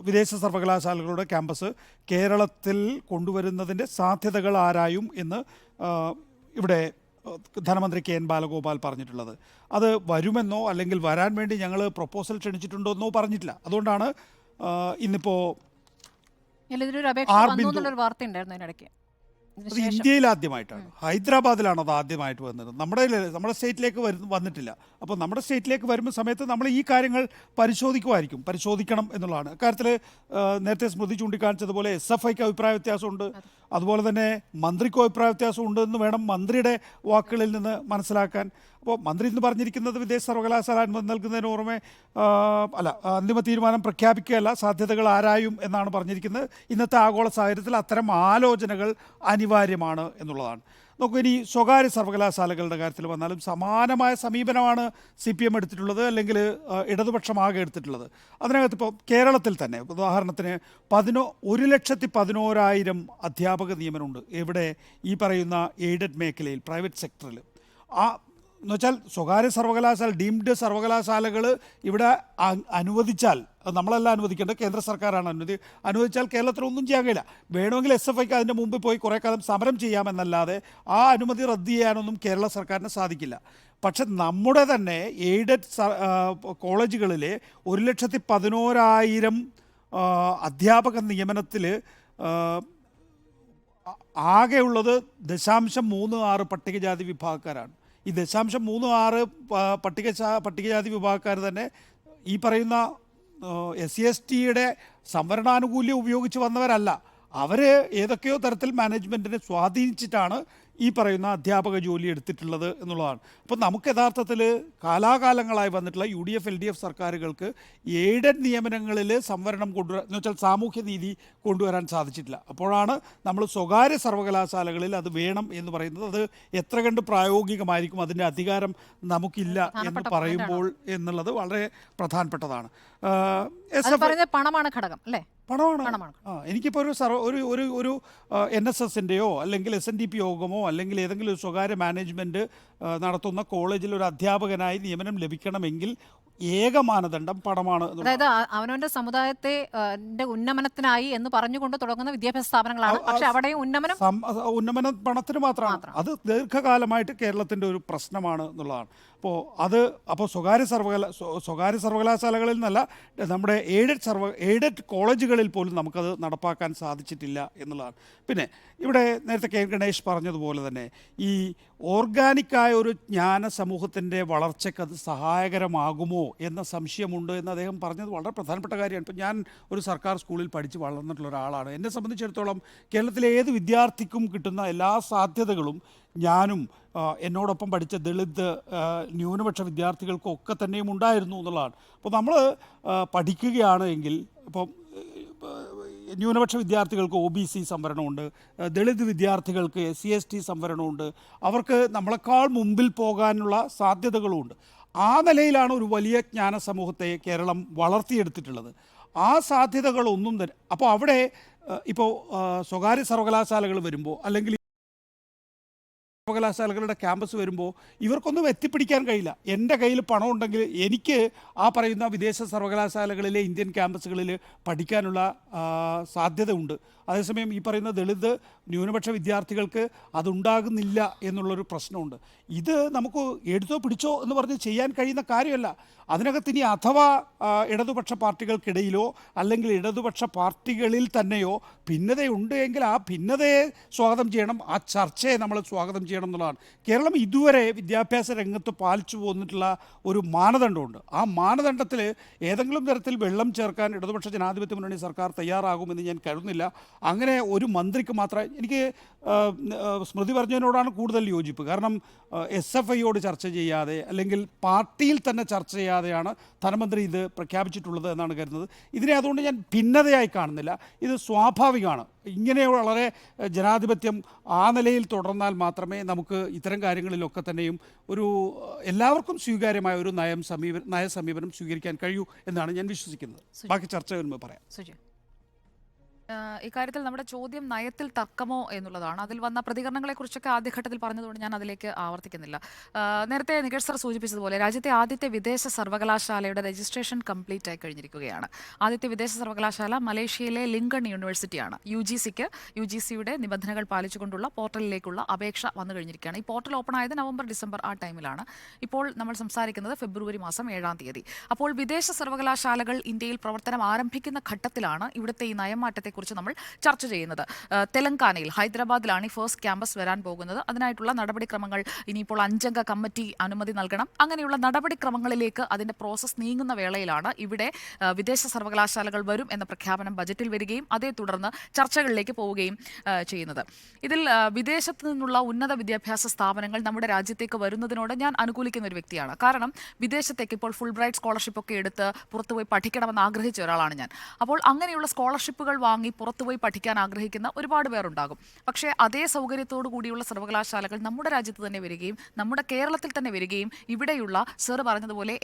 വിദേശ സർവകലാശാലകളുടെ ക്യാമ്പസ് കേരളത്തിൽ കൊണ്ടുവരുന്നതിൻ്റെ സാധ്യതകൾ ആരായും എന്ന് ഇവിടെ ധനമന്ത്രി KN ബാലഗോപാൽ പറഞ്ഞിട്ടുള്ളത്. അത് വരുമെന്നോ അല്ലെങ്കിൽ വരാൻ വേണ്ടി ഞങ്ങൾ പ്രപ്പോസൽ ക്ഷണിച്ചിട്ടുണ്ടോ എന്നോ പറഞ്ഞിട്ടില്ല. അതുകൊണ്ടാണ് ഇന്നിപ്പോൾ അത് ഇന്ത്യയിൽ ആദ്യമായിട്ടാണ്, ഹൈദരാബാദിലാണ് അത് ആദ്യമായിട്ട് വന്നത്. നമ്മുടെ സ്റ്റേറ്റിലേക്ക് വന്നിട്ടില്ല. അപ്പോൾ നമ്മുടെ സ്റ്റേറ്റിലേക്ക് വരുന്ന സമയത്ത് നമ്മൾ ഈ കാര്യങ്ങൾ പരിശോധിക്കണം എന്നുള്ളതാണ്. അക്കാര്യത്തിൽ നേരത്തെ സ്മൃതി ചൂണ്ടിക്കാണിച്ചതുപോലെ SFIക്ക് അഭിപ്രായ വ്യത്യാസമുണ്ട്, അതുപോലെ തന്നെ മന്ത്രിക്കും അഭിപ്രായ വ്യത്യാസമുണ്ട് എന്ന് വേണം മന്ത്രിയുടെ വാക്കുകളിൽ നിന്ന് മനസ്സിലാക്കാൻ. അപ്പോൾ മന്ത്രി ഇന്ന് പറഞ്ഞിരിക്കുന്നത് വിദേശ സർവകലാശാല അനുമതി നൽകുന്നതിന് പുറമെ അന്തിമ തീരുമാനം പ്രഖ്യാപിക്കുകയല്ല, സാധ്യതകൾ ആരായും എന്നാണ് പറഞ്ഞിരിക്കുന്നത്. ഇന്നത്തെ ആഗോള സാഹചര്യത്തിൽ അത്തരം ആലോചനകൾ അനിവാര്യമാണ് എന്നുള്ളതാണ്. നോക്കൂ, ഇനി സ്വകാര്യ സർവകലാശാലകളുടെ കാര്യത്തിൽ വന്നാലും സമാനമായ സമീപനമാണ് CPM എടുത്തിട്ടുള്ളത്, അല്ലെങ്കിൽ ഇടതുപക്ഷമാകെ എടുത്തിട്ടുള്ളത്. അതിനകത്ത് ഇപ്പോൾ കേരളത്തിൽ തന്നെ ഉദാഹരണത്തിന് 1,11,000 അധ്യാപക നിയമനമുണ്ട്. എവിടെ? ഈ പറയുന്ന എയ്ഡഡ് മേഖലയിൽ, പ്രൈവറ്റ് സെക്ടറിൽ. എന്നുവെച്ചാൽ സ്വകാര്യ സർവകലാശാല, ഡീംഡ് സർവകലാശാലകൾ ഇവിടെ അനുവദിച്ചാൽ, അത് നമ്മളല്ല അനുവദിക്കേണ്ടത്, കേന്ദ്ര സർക്കാരാണ് അനുവദിച്ചാൽ കേരളത്തിലൊന്നും ചെയ്യാൻ കഴിയില്ല. വേണമെങ്കിൽ SFIക്ക് അതിൻ്റെ മുമ്പ് പോയി കുറേ കാലം സമരം ചെയ്യാമെന്നല്ലാതെ ആ അനുമതി റദ്ദ് ചെയ്യാനൊന്നും കേരള സർക്കാരിന് സാധിക്കില്ല. പക്ഷെ നമ്മുടെ തന്നെ എയ്ഡഡ് കോളേജുകളിലെ 1,11,000 അധ്യാപക നിയമനത്തിൽ ആകെയുള്ളത് 0.36 പട്ടികജാതി വിഭാഗക്കാരാണ്. ഈ 0.36 പട്ടികജാതി വിഭാഗക്കാർ തന്നെ ഈ പറയുന്ന SC/STയുടെ സംവരണാനുകൂല്യം ഉപയോഗിച്ച് വന്നവരല്ല. അവർ ഏതൊക്കെയോ തരത്തിൽ മാനേജ്മെൻറ്റിനെ സ്വാധീനിച്ചിട്ടാണ് ഈ പറയുന്ന അധ്യാപക ജോലി എടുത്തിട്ടുള്ളത് എന്നുള്ളതാണ്. അപ്പോൾ നമുക്ക് യഥാർത്ഥത്തിൽ കാലാകാലങ്ങളായി വന്നിട്ടുള്ള UDF LDF സർക്കാരുകൾക്ക് എയ്ഡഡ് നിയമനങ്ങളിൽ സംവരണം കൊണ്ടുവരാൻ, എന്ന് വെച്ചാൽ സാമൂഹ്യ നീതി കൊണ്ടുവരാൻ സാധിച്ചിട്ടില്ല. അപ്പോഴാണ് നമ്മൾ സ്വകാര്യ സർവകലാശാലകളിൽ അത് വേണം എന്ന് പറയുന്നത്. അത് എത്ര കണ്ട് പ്രായോഗികമായിരിക്കും, അതിൻ്റെ അധികാരം നമുക്കില്ല എന്ന് പറയുമ്പോൾ എന്നുള്ളത് വളരെ പ്രധാനപ്പെട്ടതാണ്. പണമാണ് ഘടകം അല്ലേ? പണമാണ്. എനിക്കിപ്പോൾ ഒരു NSSൻ്റെയോ അല്ലെങ്കിൽ SNDP യോഗമോ അല്ലെങ്കിൽ ഏതെങ്കിലും ഒരു സ്വകാര്യ മാനേജ്മെൻറ്റ് നടത്തുന്ന കോളേജിൽ ഒരു അധ്യാപകനായി നിയമനം ലഭിക്കണമെങ്കിൽ ഏക മാനദണ്ഡം പണമാണ്. അതായത് അവനവന്റെ സമുദായത്തെ ഉന്നമനത്തിനായി എന്ന് പറഞ്ഞുകൊണ്ട് തുടങ്ങുന്ന വിദ്യാഭ്യാസ സ്ഥാപനങ്ങളാണ്. പക്ഷെ അവിടെയും ഉന്നമനം പണത്തിന് മാത്രമാണ്. അത് ദീർഘകാലമായിട്ട് കേരളത്തിൻ്റെ ഒരു പ്രശ്നമാണ് എന്നുള്ളതാണ്. അപ്പോൾ സ്വകാര്യ സർവകലാശാലകളിൽ നിന്നല്ല, നമ്മുടെ എയ്ഡഡ് കോളേജുകളിൽ പോലും നമുക്കത് നടപ്പാക്കാൻ സാധിച്ചിട്ടില്ല എന്നുള്ളതാണ്. പിന്നെ ഇവിടെ നേരത്തെ K. ഗണേഷ് പറഞ്ഞതുപോലെ തന്നെ ഈ ഓർഗാനിക്കായ ഒരു ജ്ഞാന സമൂഹത്തിൻ്റെ വളർച്ചയ്ക്ക് അത് സഹായകരമാകുമോ എന്ന സംശയമുണ്ട് എന്ന് അദ്ദേഹം പറഞ്ഞത് വളരെ പ്രധാനപ്പെട്ട കാര്യമാണ്. ഇപ്പം ഞാൻ ഒരു സർക്കാർ സ്കൂളിൽ പഠിച്ച് വളർന്നിട്ടുള്ള ഒരാളാണ്. എന്നെ സംബന്ധിച്ചിടത്തോളം കേരളത്തിലെ ഏത് വിദ്യാർത്ഥിക്കും കിട്ടുന്ന എല്ലാ സാധ്യതകളും ഞാനും എന്നോടൊപ്പം പഠിച്ച ദളിത് ന്യൂനപക്ഷ വിദ്യാർത്ഥികൾക്കും ഒക്കെ തന്നെയും ഉണ്ടായിരുന്നു എന്നുള്ളതാണ്. അപ്പോൾ നമ്മൾ പഠിക്കുകയാണ് എങ്കിൽ, ഇപ്പം ന്യൂനപക്ഷ വിദ്യാർത്ഥികൾക്ക് OBC സംവരണമുണ്ട്, ദളിത് വിദ്യാർത്ഥികൾക്ക് SC/ST സംവരണമുണ്ട്, അവർക്ക് നമ്മളെക്കാൾ മുമ്പിൽ പോകാനുള്ള സാധ്യതകളുമുണ്ട്. ആ നിലയിലാണ് ഒരു വലിയ ജ്ഞാന സമൂഹത്തെ കേരളം വളർത്തിയെടുത്തിട്ടുള്ളത്. ആ സാധ്യതകളൊന്നും തന്നെ, അപ്പോൾ അവിടെ ഇപ്പോൾ സ്വകാര്യ സർവകലാശാലകൾ വരുമ്പോൾ, അല്ലെങ്കിൽ സർവകലാശാലകളുടെ ക്യാമ്പസ് വരുമ്പോൾ ഇവർക്കൊന്നും എത്തിപ്പിടിക്കാൻ കഴിയില്ല. എൻ്റെ കയ്യിൽ പണം ഉണ്ടെങ്കിൽ എനിക്ക് ആ പറയുന്ന വിദേശ സർവകലാശാലകളിലെ ഇന്ത്യൻ ക്യാമ്പസുകളിൽ പഠിക്കാനുള്ള സാധ്യത ഉണ്ട്. അതേസമയം ഈ പറയുന്ന ദളിത് ന്യൂനപക്ഷ വിദ്യാർത്ഥികൾക്ക് അതുണ്ടാകുന്നില്ല എന്നുള്ളൊരു പ്രശ്നമുണ്ട്. ഇത് നമുക്ക് എടുത്തോ പിടിച്ചോ എന്ന് പറഞ്ഞ് ചെയ്യാൻ കഴിയുന്ന കാര്യമല്ല. അതിനകത്ത് ഇനി അഥവാ ഇടതുപക്ഷ പാർട്ടികൾക്കിടയിലോ അല്ലെങ്കിൽ ഇടതുപക്ഷ പാർട്ടികളിൽ തന്നെയോ ഭിന്നതയുണ്ട് എങ്കിൽ ആ ഭിന്നതയെ സ്വാഗതം ചെയ്യണം, ആ ചർച്ചയെ നമ്മൾ സ്വാഗതം ചെയ്യണം എന്നുള്ളതാണ്. കേരളം ഇതുവരെ വിദ്യാഭ്യാസ രംഗത്ത് പാലിച്ചു പോന്നിട്ടുള്ള ഒരു മാനദണ്ഡമുണ്ട്. ആ മാനദണ്ഡത്തിൽ ഏതെങ്കിലും തരത്തിൽ വെള്ളം ചേർക്കാൻ ഇടതുപക്ഷ ജനാധിപത്യ മുന്നണി സർക്കാർ തയ്യാറാകുമെന്ന് ഞാൻ കരുതുന്നില്ല. അങ്ങനെ ഒരു മന്ത്രിക്ക് മാത്രമേ, എനിക്ക് സ്മൃതി പറഞ്ഞതിനോടാണ് കൂടുതൽ യോജിപ്പ്. കാരണം SFIയോട് ചർച്ച ചെയ്യാതെ അല്ലെങ്കിൽ പാർട്ടിയിൽ തന്നെ ചർച്ച ചെയ്യാതെയാണ് ധനമന്ത്രി ഇത് പ്രഖ്യാപിച്ചിട്ടുള്ളത് എന്നാണ് കരുതുന്നത്. ഇതിനെ അതുകൊണ്ട് ഞാൻ ഭിന്നതയായി കാണുന്നില്ല. ഇത് സ്വാഭാവികമാണ്. ഇങ്ങനെ വളരെ ജനാധിപത്യം ആ നിലയിൽ തുടർന്നാൽ മാത്രമേ നമുക്ക് ഇത്തരം കാര്യങ്ങളിലൊക്കെ തന്നെയും ഒരു എല്ലാവർക്കും സ്വീകാര്യമായ ഒരു നയസമീപനം സ്വീകരിക്കാൻ കഴിയൂ എന്നാണ് ഞാൻ വിശ്വസിക്കുന്നത്. ബാക്കി ചർച്ച വരുമ്പോൾ പറയാം. ഇക്കാര്യത്തിൽ നമ്മുടെ ചോദ്യം നയത്തിൽ തർക്കമോ എന്നുള്ളതാണ്. അതിൽ വന്ന പ്രതികരണങ്ങളെക്കുറിച്ചൊക്കെ ആദ്യഘട്ടത്തിൽ പറഞ്ഞതുകൊണ്ട് ഞാൻ അതിലേക്ക് ആവർത്തിക്കുന്നില്ല. നേരത്തെ നികേഷ് സർ സൂചിപ്പിച്ചതുപോലെ രാജ്യത്തെ ആദ്യത്തെ വിദേശ സർവകലാശാലയുടെ രജിസ്ട്രേഷൻ കംപ്ലീറ്റ് ആയി കഴിഞ്ഞിരിക്കുകയാണ്. ആദ്യത്തെ വിദേശ സർവകലാശാല മലേഷ്യയിലെ ലിങ്കൺ യൂണിവേഴ്സിറ്റിയാണ്. UGCയുടെ നിബന്ധനകൾ പാലിച്ചുകൊണ്ടുള്ള പോർട്ടലിലേക്കുള്ള അപേക്ഷ വന്നു കഴിഞ്ഞിരിക്കുകയാണ്. ഈ പോർട്ടൽ ഓപ്പൺ ആയത് നവംബർ ഡിസംബർ ആ ടൈമിലാണ്. ഇപ്പോൾ നമ്മൾ സംസാരിക്കുന്നത് ഫെബ്രുവരി മാസം 7-ാം തീയതി. അപ്പോൾ വിദേശ സർവകലാശാലകൾ ഇന്ത്യയിൽ പ്രവർത്തനം ആരംഭിക്കുന്ന ഘട്ടത്തിലാണ് ഇവിടുത്തെ ഈ നയമാറ്റത്തെ കുറിച്ച് നമ്മൾ ചർച്ച ചെയ്യുന്നത്. തെലങ്കാനയിൽ ഹൈദരാബാദിലാണ് ഈ ഫസ്റ്റ് ക്യാമ്പസ് വരാൻ പോകുന്നത്. അതിനായിട്ടുള്ള നടപടിക്രമങ്ങൾ ഇനിയിപ്പോൾ 5-അംഗ കമ്മിറ്റി അനുമതി നൽകണം. അങ്ങനെയുള്ള നടപടിക്രമങ്ങളിലേക്ക് അതിൻ്റെ പ്രോസസ്സ് നീങ്ങുന്ന വേളയിലാണ് ഇവിടെ വിദേശ സർവകലാശാലകൾ വരും എന്ന പ്രഖ്യാപനം ബജറ്റിൽ വരികയും അതേ തുടർന്ന് ചർച്ചകളിലേക്ക് പോവുകയും ചെയ്യുന്നത്. ഇതിൽ വിദേശത്ത് നിന്നുള്ള ഉന്നത വിദ്യാഭ്യാസ സ്ഥാപനങ്ങൾ നമ്മുടെ രാജ്യത്തേക്ക് വരുന്നതിനോട് ഞാൻ അനുകൂലിക്കുന്ന ഒരു വ്യക്തിയാണ്. കാരണം വിദേശത്തേക്ക് ഇപ്പോൾ ഫുൾ ബ്രൈറ്റ് സ്കോളർഷിപ്പ് ഒക്കെ എടുത്ത് പുറത്തുപോയി പഠിക്കണമെന്ന് ആഗ്രഹിച്ച ഒരാളാണ് ഞാൻ. അപ്പോൾ അങ്ങനെയുള്ള സ്കോളർഷിപ്പുകൾ വാങ്ങി വാങ്ങി പുറത്തുപോയി പഠിക്കാൻ ആഗ്രഹിക്കുന്ന ഒരുപാട് പേരുണ്ടാകും. പക്ഷേ അതേ സൗകര്യത്തോടു കൂടിയുള്ള സർവകലാശാലകൾ നമ്മുടെ രാജ്യത്ത് തന്നെ വരികയും നമ്മുടെ കേരളത്തിൽ തന്നെ വരികയും ഇവിടെയുള്ള സർ പറഞ്ഞതുപോലെ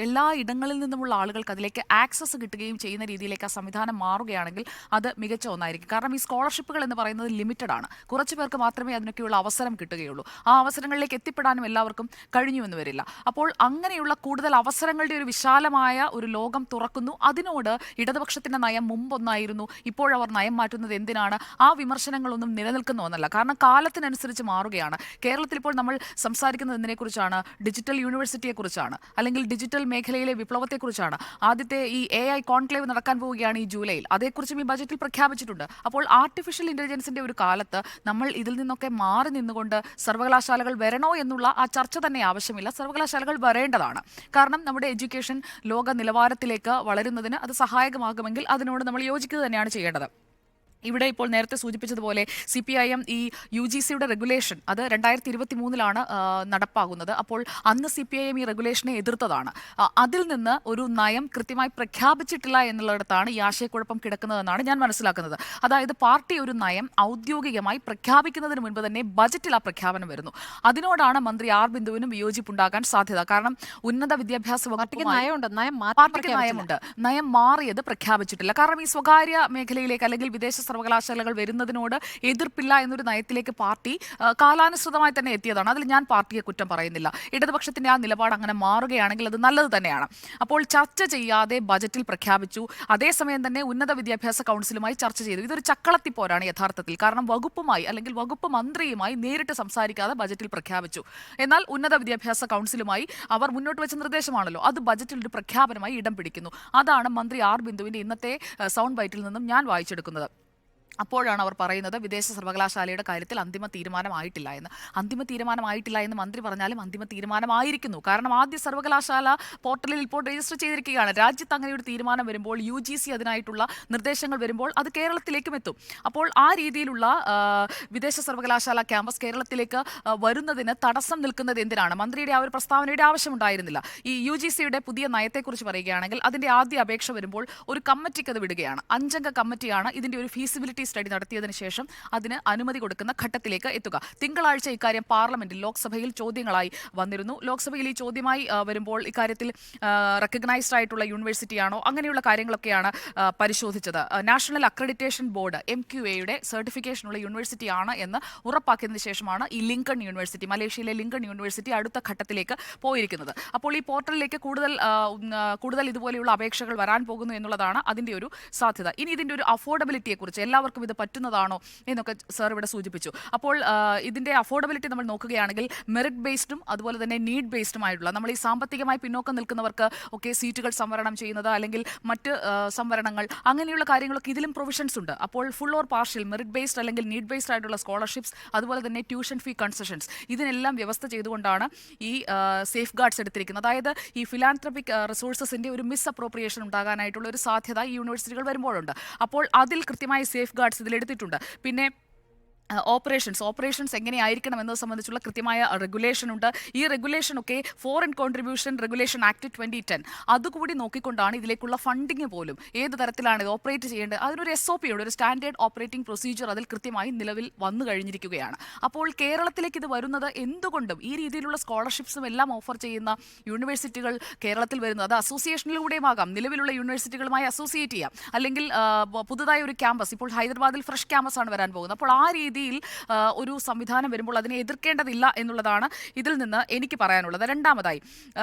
എല്ലാ ഇടങ്ങളിൽ നിന്നുമുള്ള ആളുകൾക്ക് അതിലേക്ക് ആക്സസ് കിട്ടുകയും ചെയ്യുന്ന രീതിയിലേക്ക് ആ സംവിധാനം മാറുകയാണെങ്കിൽ അത് മികച്ച ഒന്നായിരിക്കും. കാരണം ഈ സ്കോളർഷിപ്പുകൾ എന്ന് പറയുന്നത് ലിമിറ്റഡ് ആണ്. കുറച്ച് പേർക്ക് മാത്രമേ അതിനൊക്കെയുള്ള അവസരം കിട്ടുകയുള്ളൂ. ആ അവസരങ്ങളിലേക്ക് എത്തിപ്പെടാനും എല്ലാവർക്കും കഴിഞ്ഞുവെന്ന് വരില്ല. അപ്പോൾ അങ്ങനെയുള്ള കൂടുതൽ അവസരങ്ങളുടെ ഒരു വിശാലമായ ഒരു ലോകം തുറക്കുന്നു. അതിനോട് ഇടതുപക്ഷത്തിന്റെ നയം മുമ്പൊന്നായിരുന്നു, ഇപ്പോഴവർ നയം മാറ്റുന്നത് എന്തിനാണ്? ആ വിമർശനങ്ങളൊന്നും നിലനിൽക്കുന്ന ഒന്നല്ല. കാരണം കാലത്തിനനുസരിച്ച് മാറുകയാണ്. കേരളത്തിൽ ഇപ്പോൾ നമ്മൾ സംസാരിക്കുന്നത് എന്തിനെക്കുറിച്ചാണ്? ഡിജിറ്റൽ യൂണിവേഴ്സിറ്റിയെക്കുറിച്ചാണ്, അല്ലെങ്കിൽ ഡിജിറ്റൽ മേഖലയിലെ വിപ്ലവത്തെക്കുറിച്ചാണ്. ആദ്യത്തെ ഈ AI കോൺക്ലേവ് നടക്കാൻ പോവുകയാണ് ഈ ജൂലൈയിൽ. അതേക്കുറിച്ചും ഈ ബജറ്റിൽ പ്രഖ്യാപിച്ചിട്ടുണ്ട്. അപ്പോൾ ആർട്ടിഫിഷ്യൽ ഇന്റലിജൻസിന്റെ ഒരു കാലത്ത് നമ്മൾ ഇതിൽ നിന്നൊക്കെ മാറി നിന്നുകൊണ്ട് സർവകലാശാലകൾ വരണോ എന്നുള്ള ആ ചർച്ച തന്നെ ആവശ്യമില്ല. സർവകലാശാലകൾ വരേണ്ടതാണ്. കാരണം നമ്മുടെ എഡ്യൂക്കേഷൻ ലോക നിലവാരത്തിലേക്ക് വളരുന്നതിന് അത് സഹായകമാകുമെങ്കിൽ അതിനോട് നമ്മൾ യോജിക്കുക തന്നെയാണ് ചെയ്യേണ്ടത്. ഇവിടെ ഇപ്പോൾ നേരത്തെ സൂചിപ്പിച്ചതുപോലെ CPIM ഈ UGCയുടെ റെഗുലേഷൻ അത് 2023 നടപ്പാകുന്നത്. അപ്പോൾ അന്ന് CPIM ഈ റെഗുലേഷനെ എതിർത്തതാണ്. അതിൽ നിന്ന് ഒരു നയം കൃത്യമായി പ്രഖ്യാപിച്ചിട്ടില്ല എന്നുള്ളിടത്താണ് ഈ ആശയക്കുഴപ്പം കിടക്കുന്നതെന്നാണ് ഞാൻ മനസ്സിലാക്കുന്നത്. അതായത് പാർട്ടി ഒരു നയം ഔദ്യോഗികമായി പ്രഖ്യാപിക്കുന്നതിന് മുൻപ് തന്നെ ബജറ്റിൽ ആ പ്രഖ്യാപനം വരുന്നു. അതിനോടാണ് മന്ത്രി ആർ ബിന്ദുവിനും വിയോജിപ്പുണ്ടാകാൻ സാധ്യത. കാരണം ഉന്നത വിദ്യാഭ്യാസ വകുപ്പിന് നയമുണ്ട്, നയം മാറിയത് പ്രഖ്യാപിച്ചിട്ടില്ല. കാരണം ഈ സ്വകാര്യ മേഖലയിലേക്ക് അല്ലെങ്കിൽ വിദേശ സർവകലാശാലകൾ വരുന്നതിനോട് എതിർപ്പില്ല എന്നൊരു നയത്തിലേക്ക് പാർട്ടി കാലാനുസൃതമായി തന്നെ എത്തിയതാണ്. അതിൽ ഞാൻ പാർട്ടിയെ കുറ്റം പറയുന്നില്ല. ഇടതുപക്ഷത്തിന്റെ ആ നിലപാട് അങ്ങനെ മാറുകയാണെങ്കിൽ അത് നല്ലത് തന്നെയാണ്. അപ്പോൾ ചർച്ച ചെയ്യാതെ ബജറ്റിൽ പ്രഖ്യാപിച്ചു. അതേസമയം തന്നെ ഉന്നത വിദ്യാഭ്യാസ കൗൺസിലുമായി ചർച്ച ചെയ്തു. ഇതൊരു ചക്കളത്തിപ്പോരാണ് യഥാർത്ഥത്തിൽ. കാരണം വകുപ്പുമായി അല്ലെങ്കിൽ വകുപ്പ് മന്ത്രിയുമായി നേരിട്ട് സംസാരിക്കാതെ ബജറ്റിൽ പ്രഖ്യാപിച്ചു. എന്നാൽ ഉന്നത വിദ്യാഭ്യാസ കൗൺസിലുമായി അവർ മുന്നോട്ട് വെച്ച നിർദ്ദേശമാണല്ലോ, അത് ബജറ്റിൽ ഒരു പ്രഖ്യാപനമായി ഇടം പിടിക്കുന്നു. അതാണ് മന്ത്രി ആർ ബിന്ദുവിന്റെ ഇന്നത്തെ സൗണ്ട് ബൈറ്റിൽ നിന്നും ഞാൻ വായിച്ചെടുക്കുന്നത്. അപ്പോഴാണ് അവർ പറയുന്നത് വിദേശ സർവകലാശാലയുടെ കാര്യത്തിൽ അന്തിമ തീരുമാനമായിട്ടില്ല എന്ന്. അന്തിമ തീരുമാനമായിട്ടില്ല എന്ന് മന്ത്രി പറഞ്ഞാലും അന്തിമ തീരുമാനമായിരിക്കുന്നു. കാരണം ആദ്യ സർവകലാശാല പോർട്ടലിൽ ഇപ്പോൾ രജിസ്റ്റർ ചെയ്തിരിക്കുകയാണ്. രാജ്യത്ത് അങ്ങനെ ഒരു തീരുമാനം വരുമ്പോൾ, UGC അതിനായിട്ടുള്ള നിർദ്ദേശങ്ങൾ വരുമ്പോൾ അത് കേരളത്തിലേക്കും എത്തും. അപ്പോൾ ആ രീതിയിലുള്ള വിദേശ സർവകലാശാല ക്യാമ്പസ് കേരളത്തിലേക്ക് വരുന്നതിന് തടസ്സം നിൽക്കുന്നത് എന്തിനാണ്? മന്ത്രിയുടെ ആ ഒരു പ്രസ്താവനയുടെ ആവശ്യമുണ്ടായിരുന്നില്ല. ഈ UGCയുടെ പുതിയ നയത്തെക്കുറിച്ച് പറയുകയാണെങ്കിൽ അതിൻ്റെ ആദ്യ അപേക്ഷ വരുമ്പോൾ ഒരു കമ്മിറ്റിക്ക് അത് വിടുകയാണ്. 5 അംഗ കമ്മിറ്റിയാണ് ഇതിൻ്റെ ഒരു ഫീസിബിലിറ്റി സ്റ്റഡി നടത്തിയതിനു ശേഷം അതിന് അനുമതി കൊടുക്കുന്ന ഘട്ടത്തിലേക്ക് എത്തുക. തിങ്കളാഴ്ച ഇക്കാര്യം പാർലമെന്റിൽ ലോക്സഭയിൽ ചോദ്യങ്ങളായി വന്നിരുന്നു. ലോക്സഭയിൽ ഈ ചോദ്യമായി വരുമ്പോൾ ഇക്കാര്യത്തിൽ റെക്കഗ്നൈസ്ഡ് ആയിട്ടുള്ള യൂണിവേഴ്സിറ്റിയാണോ അങ്ങനെയുള്ള കാര്യങ്ങളൊക്കെയാണ് പരിശോധിച്ചത്. നാഷണൽ അക്രഡിറ്റേഷൻ ബോർഡ് MQAയുടെ സർട്ടിഫിക്കേഷനുള്ള യൂണിവേഴ്സിറ്റിയാണ് എന്ന് ഉറപ്പാക്കിയതിനു ശേഷമാണ് ഈ ലിങ്കൺ യൂണിവേഴ്സിറ്റി, മലേഷ്യയിലെ ലിങ്കൺ യൂണിവേഴ്സിറ്റി അടുത്ത ഘട്ടത്തിലേക്ക് പോയിരിക്കുന്നത്. അപ്പോൾ ഈ പോർട്ടലിലേക്ക് കൂടുതൽ ഇതുപോലെയുള്ള അപേക്ഷകൾ വരാൻ പോകുന്നു എന്നുള്ളതാണ് അതിൻ്റെ ഒരു സാധ്യത. ഇനി ഇതിൻ്റെ ഒരു അഫോർഡബിലിറ്റിയെക്കുറിച്ച് എല്ലാവർക്കും ഇത് പറ്റുന്നതാണോ എന്നൊക്കെ സാർ ഇവിടെ സൂചിപ്പിച്ചു. അപ്പോൾ ഇതിൻ്റെ അഫോർഡബിലിറ്റി നമ്മൾ നോക്കുകയാണെങ്കിൽ മെറിറ്റ് ബേസ്ഡും അതുപോലെ തന്നെ നീഡ് ബേസ്ഡുമായിട്ടുള്ള നമ്മൾ ഈ സാമ്പത്തികമായി പിന്നോക്കം നിൽക്കുന്നവർക്ക് ഒക്കെ സീറ്റുകൾ സംവരണം ചെയ്യുന്നത് അല്ലെങ്കിൽ മറ്റ് സംവരണങ്ങൾ അങ്ങനെയുള്ള കാര്യങ്ങളൊക്കെ ഇതിലും പ്രൊവിഷൻസ് ഉണ്ട്. അപ്പോൾ full or partial merit based അല്ലെങ്കിൽ നീഡ് ബേസ്ഡ് ആയിട്ടുള്ള സ്കോളർഷിപ്സ് അതുപോലെ തന്നെ ട്യൂഷൻ ഫീ കൺസെഷൻസ് ഇതിനെല്ലാം വ്യവസ്ഥ ചെയ്തുകൊണ്ടാണ് ഈ സേഫ് ഗാർഡ്സ് എടുത്തിരിക്കുന്നത്. അതായത് ഈ ഫിലാന്ത്രപ്പിക് റിസോഴ്സസിൻ്റെ ഒരു മിസ് അപ്രോപ്രിയേഷൻ ഉണ്ടാകാനായിട്ടുള്ള ഒരു സാധ്യത ഈ യൂണിവേഴ്സിറ്റികൾ വരുമ്പോഴുണ്ട്. അപ്പോൾ അതിൽ കൃത്യമായി സേഫ് ഗാർഡ്സ് ഇതിലെടുത്തിട്ടുണ്ട്. പിന്നെ ഓപ്പറേഷൻസ് എങ്ങനെയായിരിക്കണം എന്നത് സംബന്ധിച്ചുള്ള കൃത്യമായ റെഗുലേഷൻ ഉണ്ട്. ഈ റെഗുലേഷനൊക്കെ ഫോറിൻ കോൺട്രിബ്യൂഷൻ റെഗുലേഷൻ ആക്ട് 2010 അതുകൂടി നോക്കിക്കൊണ്ടാണ് ഇതിലേക്കുള്ള ഫണ്ടിങ് പോലും ഏത് തരത്തിലാണ് ഇത് ഓപ്പറേറ്റ് ചെയ്യേണ്ടത് അതിനൊരു SOP ഉണ്ട്, ഒരു സ്റ്റാൻഡേർഡ് ഓപ്പറേറ്റിംഗ് പ്രൊസീജിയർ അതിൽ കൃത്യമായി നിലവിൽ വന്നു കഴിഞ്ഞിരിക്കുകയാണ്. അപ്പോൾ കേരളത്തിലേക്ക് ഇത് വരുന്നത് എന്തുകൊണ്ടും ഈ രീതിയിലുള്ള സ്കോളർഷിപ്സും എല്ലാം ഓഫർ ചെയ്യുന്ന യൂണിവേഴ്സിറ്റികൾ കേരളത്തിൽ വരുന്നത് അത് അസോസിയേഷനിലൂടെയും ആകാം. നിലവിലുള്ള യൂണിവേഴ്സിറ്റികളുമായി അസോസിയേറ്റ് ചെയ്യാം, അല്ലെങ്കിൽ പുതുതായി ഒരു ക്യാമ്പസ്, ഇപ്പോൾ ഹൈദരാബാദിൽ ഫ്രഷ് ക്യാമ്പസ് ആണ് വരാൻ പോകുന്നത്. അപ്പോൾ ആ രീതിയിൽ ഒരു സംവിധാനം വരുമ്പോൾ അതിനെ എതിർക്കേണ്ടതില്ല എന്നുള്ളതാണ് ഇതിൽ നിന്ന് എനിക്ക് പറയാനുള്ളത്. രണ്ടാമതായി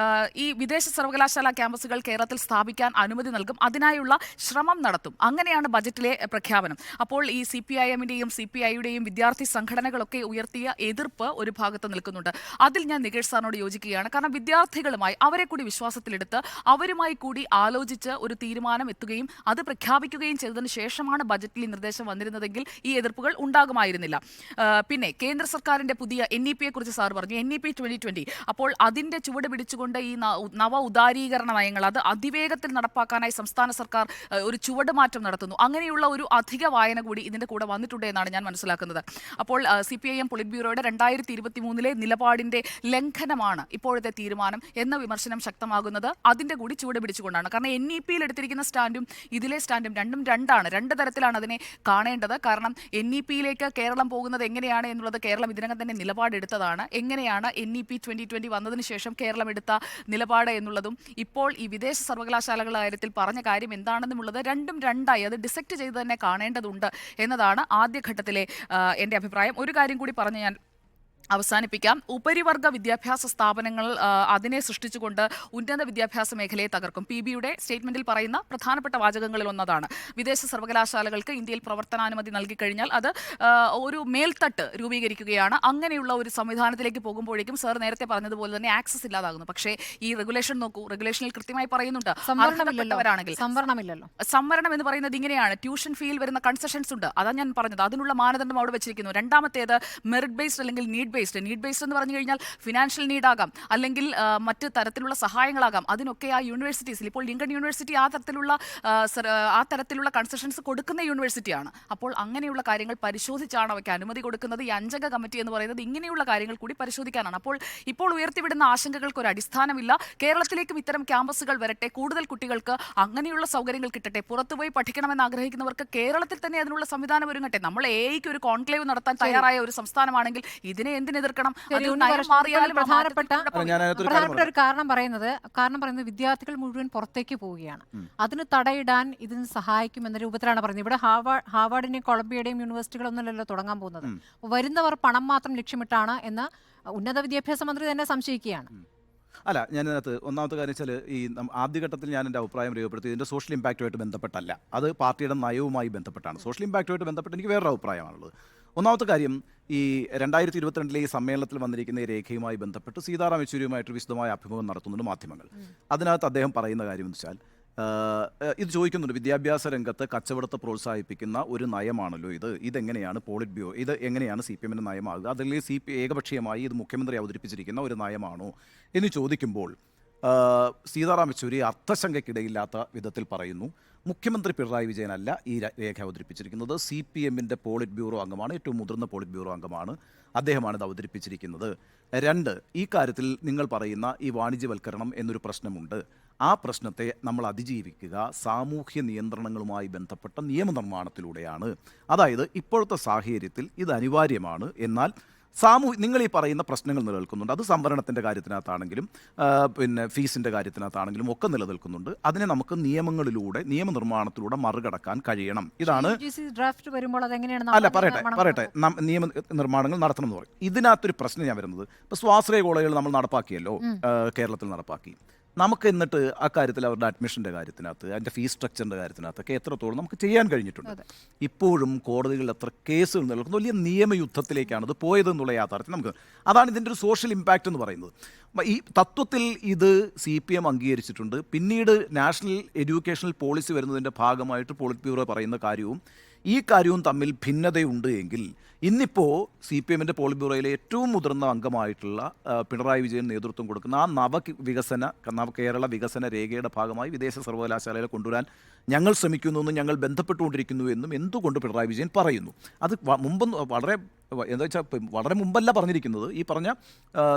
ഈ വിദേശ സർവകലാശാല ക്യാമ്പസുകൾ കേരളത്തിൽ സ്ഥാപിക്കാൻ അനുമതി നൽകും, അതിനായുള്ള ശ്രമം നടത്തും, അങ്ങനെയാണ് ബജറ്റിലെ പ്രഖ്യാപനം. അപ്പോൾ ഈ CPIMന്റെയും CPIയുടെയും വിദ്യാർത്ഥി സംഘടനകളൊക്കെ ഉയർത്തിയ എതിർപ്പ് ഒരു ഭാഗത്ത് നിൽക്കുന്നുണ്ട്. അതിൽ ഞാൻ നികേഷ് സാറിനോട് യോജിക്കുകയാണ്. കാരണം വിദ്യാർത്ഥികളുമായി അവരെ കൂടി വിശ്വാസത്തിലെടുത്ത് അവരുമായി കൂടി ആലോചിച്ച് ഒരു തീരുമാനം എത്തുകയും അത് പ്രഖ്യാപിക്കുകയും ചെയ്തതിനു ശേഷമാണ് ബജറ്റിൽ നിർദ്ദേശം വന്നിരുന്നതെങ്കിൽ ഈ എതിർപ്പുകൾ ഉണ്ടാകുമായിരുന്നില്ല. പറയുന്നില്ല. പിന്നെ കേന്ദ്ര സർക്കാരിന്റെ പുതിയ NEP കുറിച്ച് സാർ പറഞ്ഞു, NEP 2020. അപ്പോൾ അതിന്റെ ചുവട് പിടിച്ചുകൊണ്ട് ഈ നവ ഉദാരീകരണ നയങ്ങൾ അത് അതിവേഗത്തിൽ നടപ്പാക്കാനായി സംസ്ഥാന സർക്കാർ ഒരു ചുവടുമാറ്റം നടത്തുന്നു. അങ്ങനെയുള്ള ഒരു അധിക വായന കൂടി ഇതിന്റെ കൂടെ വന്നിട്ടുണ്ട് എന്നാണ് ഞാൻ മനസ്സിലാക്കുന്നത്. അപ്പോൾ CPIM പൊളിറ്റ് ബ്യൂറോയുടെ 2023 നിലപാടിന്റെ ലംഘനമാണ് ഇപ്പോഴത്തെ തീരുമാനം എന്ന വിമർശനം ശക്തമാകുന്നത് അതിന്റെ കൂടി ചുവട് പിടിച്ചുകൊണ്ടാണ്. കാരണം NEP-യിൽ എടുത്തിരിക്കുന്ന സ്റ്റാൻഡും ഇതിലെ സ്റ്റാൻഡും രണ്ടും രണ്ടാണ്. രണ്ട് തരത്തിലാണ് അതിനെ കാണേണ്ടത്. കാരണം NEP-യിലേക്ക് കേരളം പോകുന്നത് എങ്ങനെയാണ് എന്നുള്ളത് കേരളം ഇതിനകം തന്നെ നിലപാടെടുത്തതാണ്. എങ്ങനെയാണ് NEP 2020 വന്നതിന് ശേഷം കേരളം എടുത്ത നിലപാട് എന്നുള്ളതും ഇപ്പോൾ ഈ വിദേശ സർവകലാശാലകളുടെ കാര്യത്തിൽ പറഞ്ഞ കാര്യം എന്താണെന്നുള്ളത് രണ്ടും രണ്ടായി അത് ഡിസെക്ട് ചെയ്ത് തന്നെ കാണേണ്ടതുണ്ട് എന്നതാണ് ആദ്യഘട്ടത്തിലെ എൻ്റെ അഭിപ്രായം. ഒരു കാര്യം കൂടി പറഞ്ഞ് ഞാൻ അവസാനിപ്പിക്കാം. ഉപരിവർഗ വിദ്യാഭ്യാസ സ്ഥാപനങ്ങൾ അതിനെ സൃഷ്ടിച്ചുകൊണ്ട് ഉന്നത വിദ്യാഭ്യാസ മേഖലയെ തകർക്കും. PBയുടെ സ്റ്റേറ്റ്മെന്റിൽ പറയുന്ന പ്രധാനപ്പെട്ട വാചകങ്ങളിൽ ഒന്നതാണ് വിദേശ സർവകലാശാലകൾക്ക് ഇന്ത്യയിൽ പ്രവർത്തനാനുമതി നൽകിക്കഴിഞ്ഞാൽ അത് ഒരു മേൽത്തട്ട് രൂപീകരിക്കുകയാണ്. അങ്ങനെയുള്ള ഒരു സംവിധാനത്തിലേക്ക് പോകുമ്പോഴേക്കും സാർ നേരത്തെ പറഞ്ഞതുപോലെ തന്നെ ആക്സസ് ഇല്ലാതാകുന്നു. പക്ഷേ ഈ റെഗുലേഷൻ നോക്കൂ, റെഗുലേഷനിൽ കൃത്യമായി പറയുന്നുണ്ട് അർഹതപ്പെട്ടവരാണെങ്കിൽ സംവരണം എന്ന് പറയുന്നത് ഇങ്ങനെയാണ്. ട്യൂഷൻ ഫീയിൽ വരുന്ന കൺസെഷൻസ് ഉണ്ട്, അതാണ് ഞാൻ പറഞ്ഞത്. അതിനുള്ള മാനദണ്ഡം അവിടെ വെച്ചിരിക്കുന്നു. രണ്ടാമത്തേത് മെറിറ്റ് ബേസ്ഡ് അല്ലെങ്കിൽ നീഡ് ബേസ്ഡ് എന്ന് പറഞ്ഞു കഴിഞ്ഞാൽ ഫിനാൻഷ്യൽ നീഡ് ആകാം, അല്ലെങ്കിൽ മറ്റ് തരത്തിലുള്ള സഹായങ്ങളാകാം. അതിനൊക്കെ ആ യൂണിവേഴ്സിറ്റീസിൽ ഇപ്പോൾ ലിങ്കൺ യൂണിവേഴ്സിറ്റി ആ തരത്തിലുള്ള കൺസെഷൻസ് കൊടുക്കുന്ന യൂണിവേഴ്സിറ്റിയാണ്. അപ്പോൾ അങ്ങനെയുള്ള കാര്യങ്ങൾ പരിശോധിച്ചാണ് അവയ്ക്ക് അനുമതി കൊടുക്കുന്നത്. ഈ 5 അംഗ കമ്മിറ്റി എന്ന് പറയുന്നത് ഇങ്ങനെയുള്ള കാര്യങ്ങൾ കൂടി പരിശോധിക്കാനാണ്. അപ്പോൾ ഇപ്പോൾ ഉയർത്തിവിടുന്ന ആശങ്കകൾക്ക് ഒരു അടിസ്ഥാനമില്ല. കേരളത്തിലേക്കും ഇത്തരം ക്യാമ്പസുകൾ വരട്ടെ, കൂടുതൽ കുട്ടികൾക്ക് അങ്ങനെയുള്ള സൗകര്യങ്ങൾ കിട്ടട്ടെ. പുറത്തുപോയി പഠിക്കണമെന്ന് ആഗ്രഹിക്കുന്നവർക്ക് കേരളത്തിൽ തന്നെ അതിനുള്ള സംവിധാനം ഒരുങ്ങട്ടെ. നമ്മൾ AIക്ക് ഒരു കോൺക്ലേവ് നടത്താൻ തയ്യാറായ ഒരു സംസ്ഥാനമാണെങ്കിൽ ഇതിനെ എന്തിനെതിർക്കണം? പ്രധാനപ്പെട്ട ഒരു കാരണം പറയുന്നത് വിദ്യാർത്ഥികൾ മുഴുവൻ പുറത്തേക്ക് പോവുകയാണ്. അതിന് തടയിടാൻ ഇതിന് സഹായിക്കും എന്ന രൂപത്തിലാണ് പറയുന്നത്. ഇവിടെ ഹാർവാർഡിന്റെയും കൊളംബിയയുടെയും യൂണിവേഴ്സിറ്റികളൊന്നുമല്ലല്ലോ തുടങ്ങാൻ പോകുന്നത്. വരുന്നവർ പണം മാത്രം ലക്ഷ്യമിട്ടാണ് എന്ന് ഉന്നത വിദ്യാഭ്യാസ മന്ത്രി തന്നെ സംശയിക്കുകയാണ്. അല്ല, ഞാനതിനകത്ത് ഒന്നാമത്തെ കാര്യം വെച്ചാൽ ഈ ആദ്യഘട്ടത്തിൽ ഞാൻ എൻ്റെ അഭിപ്രായം രേഖപ്പെടുത്തി ഇതിൻ്റെ സോഷ്യൽ ഇമ്പാക്റ്റുമായിട്ട് ബന്ധപ്പെട്ടല്ല, അത് പാർട്ടിയുടെ നയവുമായി ബന്ധപ്പെട്ടാണ്. സോഷ്യൽ ഇമ്പാക്റ്റുമായിട്ട് ബന്ധപ്പെട്ട് എനിക്ക് വേറൊരു അഭിപ്രായമാണുള്ളത്. ഒന്നാമത്തെ കാര്യം, ഈ 2022 ഈ സമ്മേളനത്തിൽ വന്നിരിക്കുന്ന ഈ രേഖയുമായി ബന്ധപ്പെട്ട് സീതാറാം യെച്ചൂരിയുമായിട്ട് വിശദമായ അഭിമുഖം നടത്തുന്നുണ്ട് മാധ്യമങ്ങൾ. അതിനകത്ത് അദ്ദേഹം പറയുന്ന കാര്യം എന്ന് വെച്ചാൽ ഇത് ചോദിക്കുന്നുണ്ട്, വിദ്യാഭ്യാസ രംഗത്ത് കച്ചവടത്തെ പ്രോത്സാഹിപ്പിക്കുന്ന ഒരു നയമാണല്ലോ ഇതെങ്ങനെയാണ് പോളിറ്റ് ബ്യൂറോ, ഇത് എങ്ങനെയാണ് CPM-ൻ്റെ നയമാകുക, അതല്ലെങ്കിൽ ഏകപക്ഷീയമായി ഇത് മുഖ്യമന്ത്രി അവതരിപ്പിച്ചിരിക്കുന്ന ഒരു നയമാണോ എന്ന് ചോദിക്കുമ്പോൾ സീതാറാം യെച്ചൂരി അർത്ഥശങ്കയ്ക്കിടയില്ലാത്ത വിധത്തിൽ പറയുന്നു, മുഖ്യമന്ത്രി പിണറായി വിജയനല്ല ഈ രേഖ അവതരിപ്പിച്ചിരിക്കുന്നത്, CPM-ൻ്റെ പോളിറ്റ് ബ്യൂറോ അംഗമാണ്, ഏറ്റവും മുതിർന്ന പോളിറ്റ് ബ്യൂറോ അംഗമാണ്, അദ്ദേഹമാണ് ഇത് അവതരിപ്പിച്ചിരിക്കുന്നത്. 2, ഈ കാര്യത്തിൽ നിങ്ങൾ പറയുന്ന ഈ വാണിജ്യവൽക്കരണം എന്നൊരു പ്രശ്നമുണ്ട്. ആ പ്രശ്നത്തെ നമ്മൾ അതിജീവിക്കുക സാമൂഹ്യ നിയന്ത്രണങ്ങളുമായി ബന്ധപ്പെട്ട നിയമനിർമ്മാണത്തിലൂടെയാണ്. അതായത് ഇപ്പോഴത്തെ സാഹചര്യത്തിൽ ഇത് അനിവാര്യമാണ്, എന്നാൽ നിങ്ങൾ ഈ പറയുന്ന പ്രശ്നങ്ങൾ നിലനിൽക്കുന്നുണ്ട്. അത് സംവരണത്തിൻ്റെ കാര്യത്തിനകത്താണെങ്കിലും പിന്നെ ഫീസിൻ്റെ കാര്യത്തിനകത്താണെങ്കിലും ഒക്കെ നിലനിൽക്കുന്നുണ്ട്. അതിനെ നമുക്ക് നിയമനിർമ്മാണത്തിലൂടെ മറികടക്കാൻ കഴിയണം. ഇതാണ് അല്ല പറയട്ടെ നിയമ നിർമ്മാണങ്ങൾ നടത്തണം എന്ന് പറയും. ഇതിനകത്തൊരു പ്രശ്നം ഞാൻ വരുന്നത്, ഇപ്പോൾ സ്വാശ്രയ കോളേജുകൾ നമ്മൾ നടപ്പാക്കിയല്ലോ, കേരളത്തിൽ നടപ്പാക്കി. നമുക്ക് എന്നിട്ട് അക്കാര്യത്തിൽ അവരുടെ അഡ്മിഷൻ്റെ കാര്യത്തിനകത്ത്, അതിൻ്റെ ഫീസ് സ്ട്രക്ചറിൻ്റെ കാര്യത്തിനകത്തൊക്കെ എത്രത്തോളം നമുക്ക് ചെയ്യാൻ കഴിഞ്ഞിട്ടുണ്ട്. ഇപ്പോഴും കോടതികളിൽ എത്ര കേസുകൾ നിലനിൽക്കുന്നു, വലിയ നിയമയുദ്ധത്തിലേക്കാണ് ഇത് പോയതെന്നുള്ള യാഥാർത്ഥ്യം നമുക്ക്. അതാണ് ഇതിൻ്റെ ഒരു സോഷ്യൽ ഇമ്പാക്റ്റ് എന്ന് പറയുന്നത്. ഈ തത്വത്തിൽ ഇത് CPM അംഗീകരിച്ചിട്ടുണ്ട്. പിന്നീട് നാഷണൽ എഡ്യൂക്കേഷണൽ പോളിസി വരുന്നതിൻ്റെ ഭാഗമായിട്ട് പോളിറ്റ് ബ്യൂറോ പറയുന്ന കാര്യവും ഈ കാര്യവും തമ്മിൽ ഭിന്നതയുണ്ട് എങ്കിൽ ഇന്നിപ്പോൾ CPM-ൻ്റെ പോളിറ്റ് ബ്യൂറോയിലെ ഏറ്റവും മുതിർന്ന അംഗമായിട്ടുള്ള പിണറായി വിജയൻ നേതൃത്വം കൊടുക്കുന്ന ആ നവകേരള വികസന രേഖയുടെ ഭാഗമായി വിദേശ സർവകലാശാലകളെ കൊണ്ടുവരാൻ ഞങ്ങൾ ശ്രമിക്കുന്നുവെന്നും ഞങ്ങൾ ബന്ധപ്പെട്ടുകൊണ്ടിരിക്കുന്നു എന്നും എന്തുകൊണ്ട് പിണറായി വിജയൻ പറയുന്നു? അത് മുമ്പ് വളരെ മുമ്പല്ല പറഞ്ഞിരിക്കുന്നത്. ഈ പറഞ്ഞ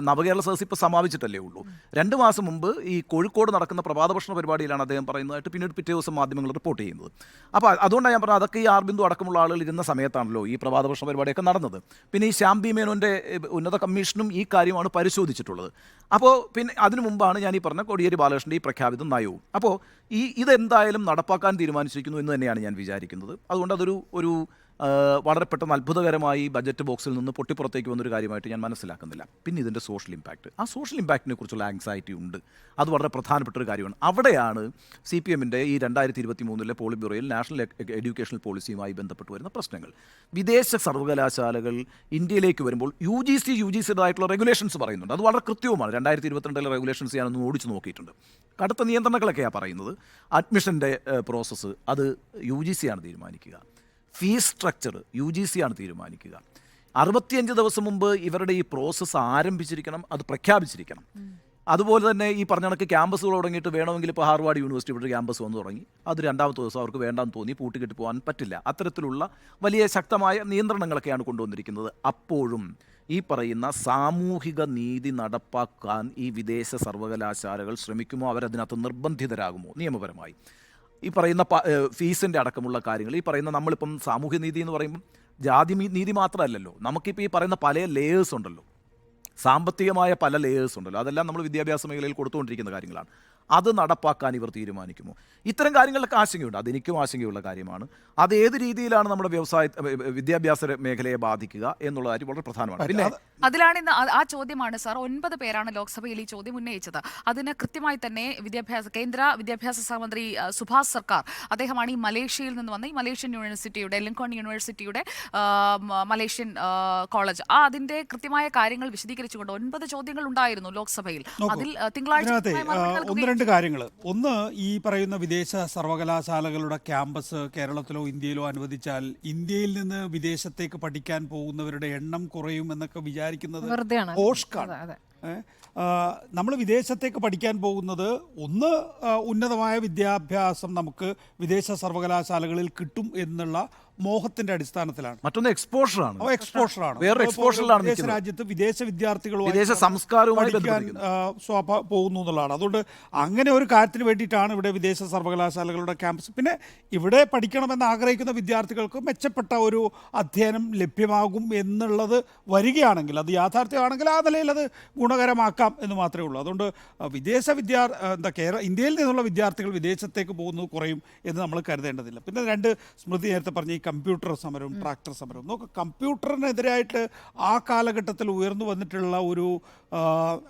നവകേരള സദസ്സ് ഇപ്പോൾ സമാപിച്ചിട്ടല്ലേ ഉള്ളൂ. 2 മാസം മുമ്പ് ഈ കോഴിക്കോട് നടക്കുന്ന പ്രഭാത ഭക്ഷണ പരിപാടിയിലാണ് അദ്ദേഹം പറയുന്നതായിട്ട് പിന്നീട് പിറ്റേ ദിവസം മാധ്യമങ്ങൾ റിപ്പോർട്ട് ചെയ്യുന്നത്. അപ്പോൾ അതുകൊണ്ടാണ് ഞാൻ പറഞ്ഞത്, അതൊക്കെ ഈ ആർബിന്ദു അടക്കമുള്ള ആളുകൾ ഇരുന്ന സമയത്താണല്ലോ ഈ പ്രഭാത ഭക്ഷണ പരിപാടിയൊക്കെ നടന്നത്. പിന്നെ ഈ ശ്യാം ബി മേനോൻ്റെ ഉന്നത കമ്മീഷനും ഈ കാര്യമാണ് പരിശോധിച്ചിട്ടുള്ളത്. അപ്പോൾ പിന്നെ അതിനു മുമ്പാണ് ഞാൻ ഈ പറഞ്ഞ കോടിയേരി ബാലകൃഷ്ണൻ്റെ ഈ പ്രഖ്യാപിത നയവും. അപ്പോൾ ഇതെന്തായാലും നടപ്പാക്കാൻ തീരുമാനിച്ചിരിക്കുന്നു എന്ന് തന്നെയാണ് ഞാൻ വിചാരിക്കുന്നത്. അതുകൊണ്ട് അതൊരു വളരെ പെട്ടെന്ന് അത്ഭുതകരമായി ബജറ്റ് ബോക്സിൽ നിന്ന് പൊട്ടിപ്പുറത്തേക്ക് വന്നൊരു കാര്യമായിട്ട് ഞാൻ മനസ്സിലാക്കുന്നില്ല. പിന്നെ ഇതിൻ്റെ സോഷ്യൽ ഇമ്പാക്റ്റ്, ആ സോഷ്യൽ ഇമ്പാക്റ്റിനെ കുറിച്ചുള്ള ആങ്സൈറ്റി ഉണ്ട്. അത് വളരെ പ്രധാനപ്പെട്ട ഒരു കാര്യമാണ്. അവിടെയാണ് CPM-ൻ്റെ ഈ 2023 പോളിറ്റ് ബ്യൂറോയിൽ നാഷണൽ എഡ്യൂക്കേഷണൽ പോളിസിയുമായി ബന്ധപ്പെട്ട് വരുന്ന പ്രശ്നങ്ങൾ. വിദേശ സർവകലാശാലകൾ ഇന്ത്യയിലേക്ക് വരുമ്പോൾ UGCയുടേതായിട്ടുള്ള റെഗുലേഷൻസ് പറയുന്നുണ്ട്. അത് വളരെ കൃത്യവുമാണ്. 2022 റെഗുലേഷൻസ് ഞാനൊന്ന് ഓടിച്ചു നോക്കിയിട്ടുണ്ട്. കടുത്ത നിയന്ത്രണങ്ങളൊക്കെയാണ് പറയുന്നത്. അഡ്മിഷൻ്റെ പ്രോസസ്സ് അത് UGCയാണ് തീരുമാനിക്കുക. ഫീസ് സ്ട്രക്ചർ UGC ആണ് തീരുമാനിക്കുക. 65 ദിവസം മുമ്പ് ഇവരുടെ ഈ പ്രോസസ്സ് ആരംഭിച്ചിരിക്കണം, അത് പ്രഖ്യാപിച്ചിരിക്കണം. അതുപോലെ തന്നെ ഈ പറഞ്ഞ കണക്ക് ക്യാമ്പസുകൾ തുടങ്ങിയിട്ട് വേണമെങ്കിൽ ഇപ്പോൾ ഹാർവാർഡ് യൂണിവേഴ്സിറ്റി ഇവിടെ ക്യാമ്പസ് വന്ന് തുടങ്ങി, അത് രണ്ടാമത്തെ ദിവസം അവർക്ക് വേണ്ടാന്ന് തോന്നി പൂട്ടിക്കെട്ടി പോകാൻ പറ്റില്ല. അത്തരത്തിലുള്ള വലിയ ശക്തമായ നിയന്ത്രണങ്ങളൊക്കെയാണ് കൊണ്ടുവന്നിരിക്കുന്നത്. അപ്പോഴും ഈ പറയുന്ന സാമൂഹിക നീതി നടപ്പാക്കാൻ ഈ വിദേശ സർവകലാശാലകൾ ശ്രമിക്കുമോ? അവരതിനകത്ത് നിർബന്ധിതരാകുമോ നിയമപരമായി? ഈ പറയുന്ന ഫീസിൻ്റെ അടക്കമുള്ള കാര്യങ്ങൾ, ഈ പറയുന്ന നമ്മളിപ്പം സാമൂഹ്യ നീതി എന്ന് പറയുമ്പം ജാതി നീതി മാത്രമല്ലല്ലോ, നമുക്കിപ്പോൾ ഈ പറയുന്ന പല ലേയേഴ്സ് ഉണ്ടല്ലോ, സാമ്പത്തികമായ പല ലേയേഴ്സ് ഉണ്ടല്ലോ, അതെല്ലാം നമ്മൾ വിദ്യാഭ്യാസ മേഖലയിൽ കൊടുത്തുകൊണ്ടിരിക്കുന്ന കാര്യങ്ങളാണ്. അത് നടപ്പാക്കാൻ ഇവർ തീരുമാനിക്കുമോ? ഇത്തരം കാര്യങ്ങളിലൊക്കെ ആശങ്കയുണ്ട്. അതെനിക്കും ആശങ്കയുള്ള കാര്യമാണ്. അത് ഏത് രീതിയിലാണ് നമ്മുടെ വിദ്യാഭ്യാസ മേഖലയെ ബാധിക്കുക എന്നുള്ള കാര്യം വളരെ പ്രധാനമാണ്. പിന്നെ അതിലാണ് ഇന്ന് ആ ചോദ്യമാണ് സാർ. 9 പേരാണ് ലോക്സഭയിൽ ഈ ചോദ്യം ഉന്നയിച്ചത്. അതിന് കൃത്യമായി തന്നെ കേന്ദ്ര വിദ്യാഭ്യാസ സഹമന്ത്രി സുഭാഷ് സർക്കാർ, അദ്ദേഹമാണ് ഈ മലേഷ്യയിൽ നിന്ന് വന്ന ഈ മലേഷ്യൻ യൂണിവേഴ്സിറ്റിയുടെ ലിങ്കോൺ യൂണിവേഴ്സിറ്റിയുടെ മലേഷ്യൻ കോളേജ് അതിന്റെ കൃത്യമായ കാര്യങ്ങൾ വിശദീകരിച്ചുകൊണ്ട് 9 ചോദ്യങ്ങൾ ഉണ്ടായിരുന്നു ലോക്സഭയിൽ. അതിൽ തിങ്കളാഴ്ച രണ്ട് കാര്യങ്ങൾ. ഒന്ന്, ഈ പറയുന്ന വിദേശ സർവകലാശാലകളുടെ ക്യാമ്പസ് കേരളത്തിലോ ഇന്ത്യയിലോ അനുവദിച്ചാൽ ഇന്ത്യയിൽ നിന്ന് വിദേശത്തേക്ക് പഠിക്കാൻ പോകുന്നവരുടെ എണ്ണം കുറയും എന്നൊക്കെ വിചാരിക്കുന്നത് പോഷ്കാണ്. നമ്മൾ വിദേശത്തേക്ക് പഠിക്കാൻ പോകുന്നത് ഒന്ന് ഉന്നതമായ വിദ്യാഭ്യാസം നമുക്ക് വിദേശ സർവകലാശാലകളിൽ കിട്ടും എന്നുള്ള മോഹത്തിന്റെ അടിസ്ഥാനത്തിലാണ്. മറ്റൊന്ന് എക്സ്പോഷറാണ്. വിദേശ രാജ്യത്ത് വിദേശ വിദ്യാർത്ഥികളുമായി പഠിക്കാൻ പോകുന്നു എന്നുള്ളതാണ്. അതുകൊണ്ട് അങ്ങനെ ഒരു കാര്യത്തിന് വേണ്ടിയിട്ടാണ് ഇവിടെ വിദേശ സർവകലാശാലകളുടെ ക്യാമ്പസ്. പിന്നെ ഇവിടെ പഠിക്കണമെന്ന് ആഗ്രഹിക്കുന്ന വിദ്യാർത്ഥികൾക്ക് മെച്ചപ്പെട്ട ഒരു അധ്യയനം ലഭ്യമാകും എന്നുള്ളത് വരികയാണെങ്കിൽ, അത് യാഥാർത്ഥ്യമാണെങ്കിൽ ആ നിലയിൽ അത് ഗുണകരമാക്കാം എന്ന് മാത്രമേ ഉള്ളൂ. അതുകൊണ്ട് ഇന്ത്യയിൽ നിന്നുള്ള വിദ്യാർത്ഥികൾ വിദേശത്തേക്ക് പോകുന്നത് കുറയും എന്ന് നമ്മൾ കരുതേണ്ടതില്ല. പിന്നെ രണ്ട്, സ്മൃതി നേരത്തെ പറഞ്ഞ ഈ കമ്പ്യൂട്ടർ സമരവും ട്രാക്ടർ സമരവും നോക്കുക. കമ്പ്യൂട്ടറിനെതിരായിട്ട് ആ കാലഘട്ടത്തിൽ ഉയർന്നു വന്നിട്ടുള്ള ഒരു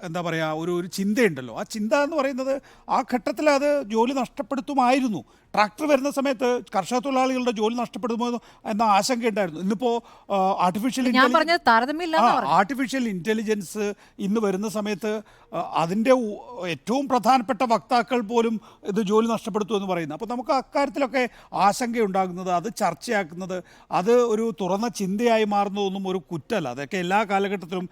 എന്താ പറയുക, ഒരു ചിന്തയുണ്ടല്ലോ. ആ ചിന്ത എന്ന് പറയുന്നത് ആ ഘട്ടത്തിൽ അത് ജോലി നഷ്ടപ്പെടുത്തുമായിരുന്നു. ട്രാക്ടർ വരുന്ന സമയത്ത് കർഷക തൊഴിലാളികളുടെ ജോലി നഷ്ടപ്പെടുമോ എന്ന ആശങ്കയുണ്ടായിരുന്നു. ഇന്നിപ്പോൾ ആർട്ടിഫിഷ്യൽ ഇൻ്റലിജൻസ് ഇന്ന് വരുന്ന സമയത്ത് അതിൻ്റെ ഏറ്റവും പ്രധാനപ്പെട്ട വക്താക്കൾ പോലും ഇത് ജോലി നഷ്ടപ്പെടുത്തുമെന്ന് പറയുന്നത്. അപ്പോൾ നമുക്ക് അക്കാര്യത്തിലൊക്കെ ആശങ്കയുണ്ടാകുന്നത്, അത് ചർച്ചയാക്കുന്നത്, അത് ഒരു തുറന്ന ചിന്തയായി മാറുന്നതൊന്നും ഒരു കുറ്റമല്ല. അതൊക്കെ എല്ലാ കാലഘട്ടത്തിലും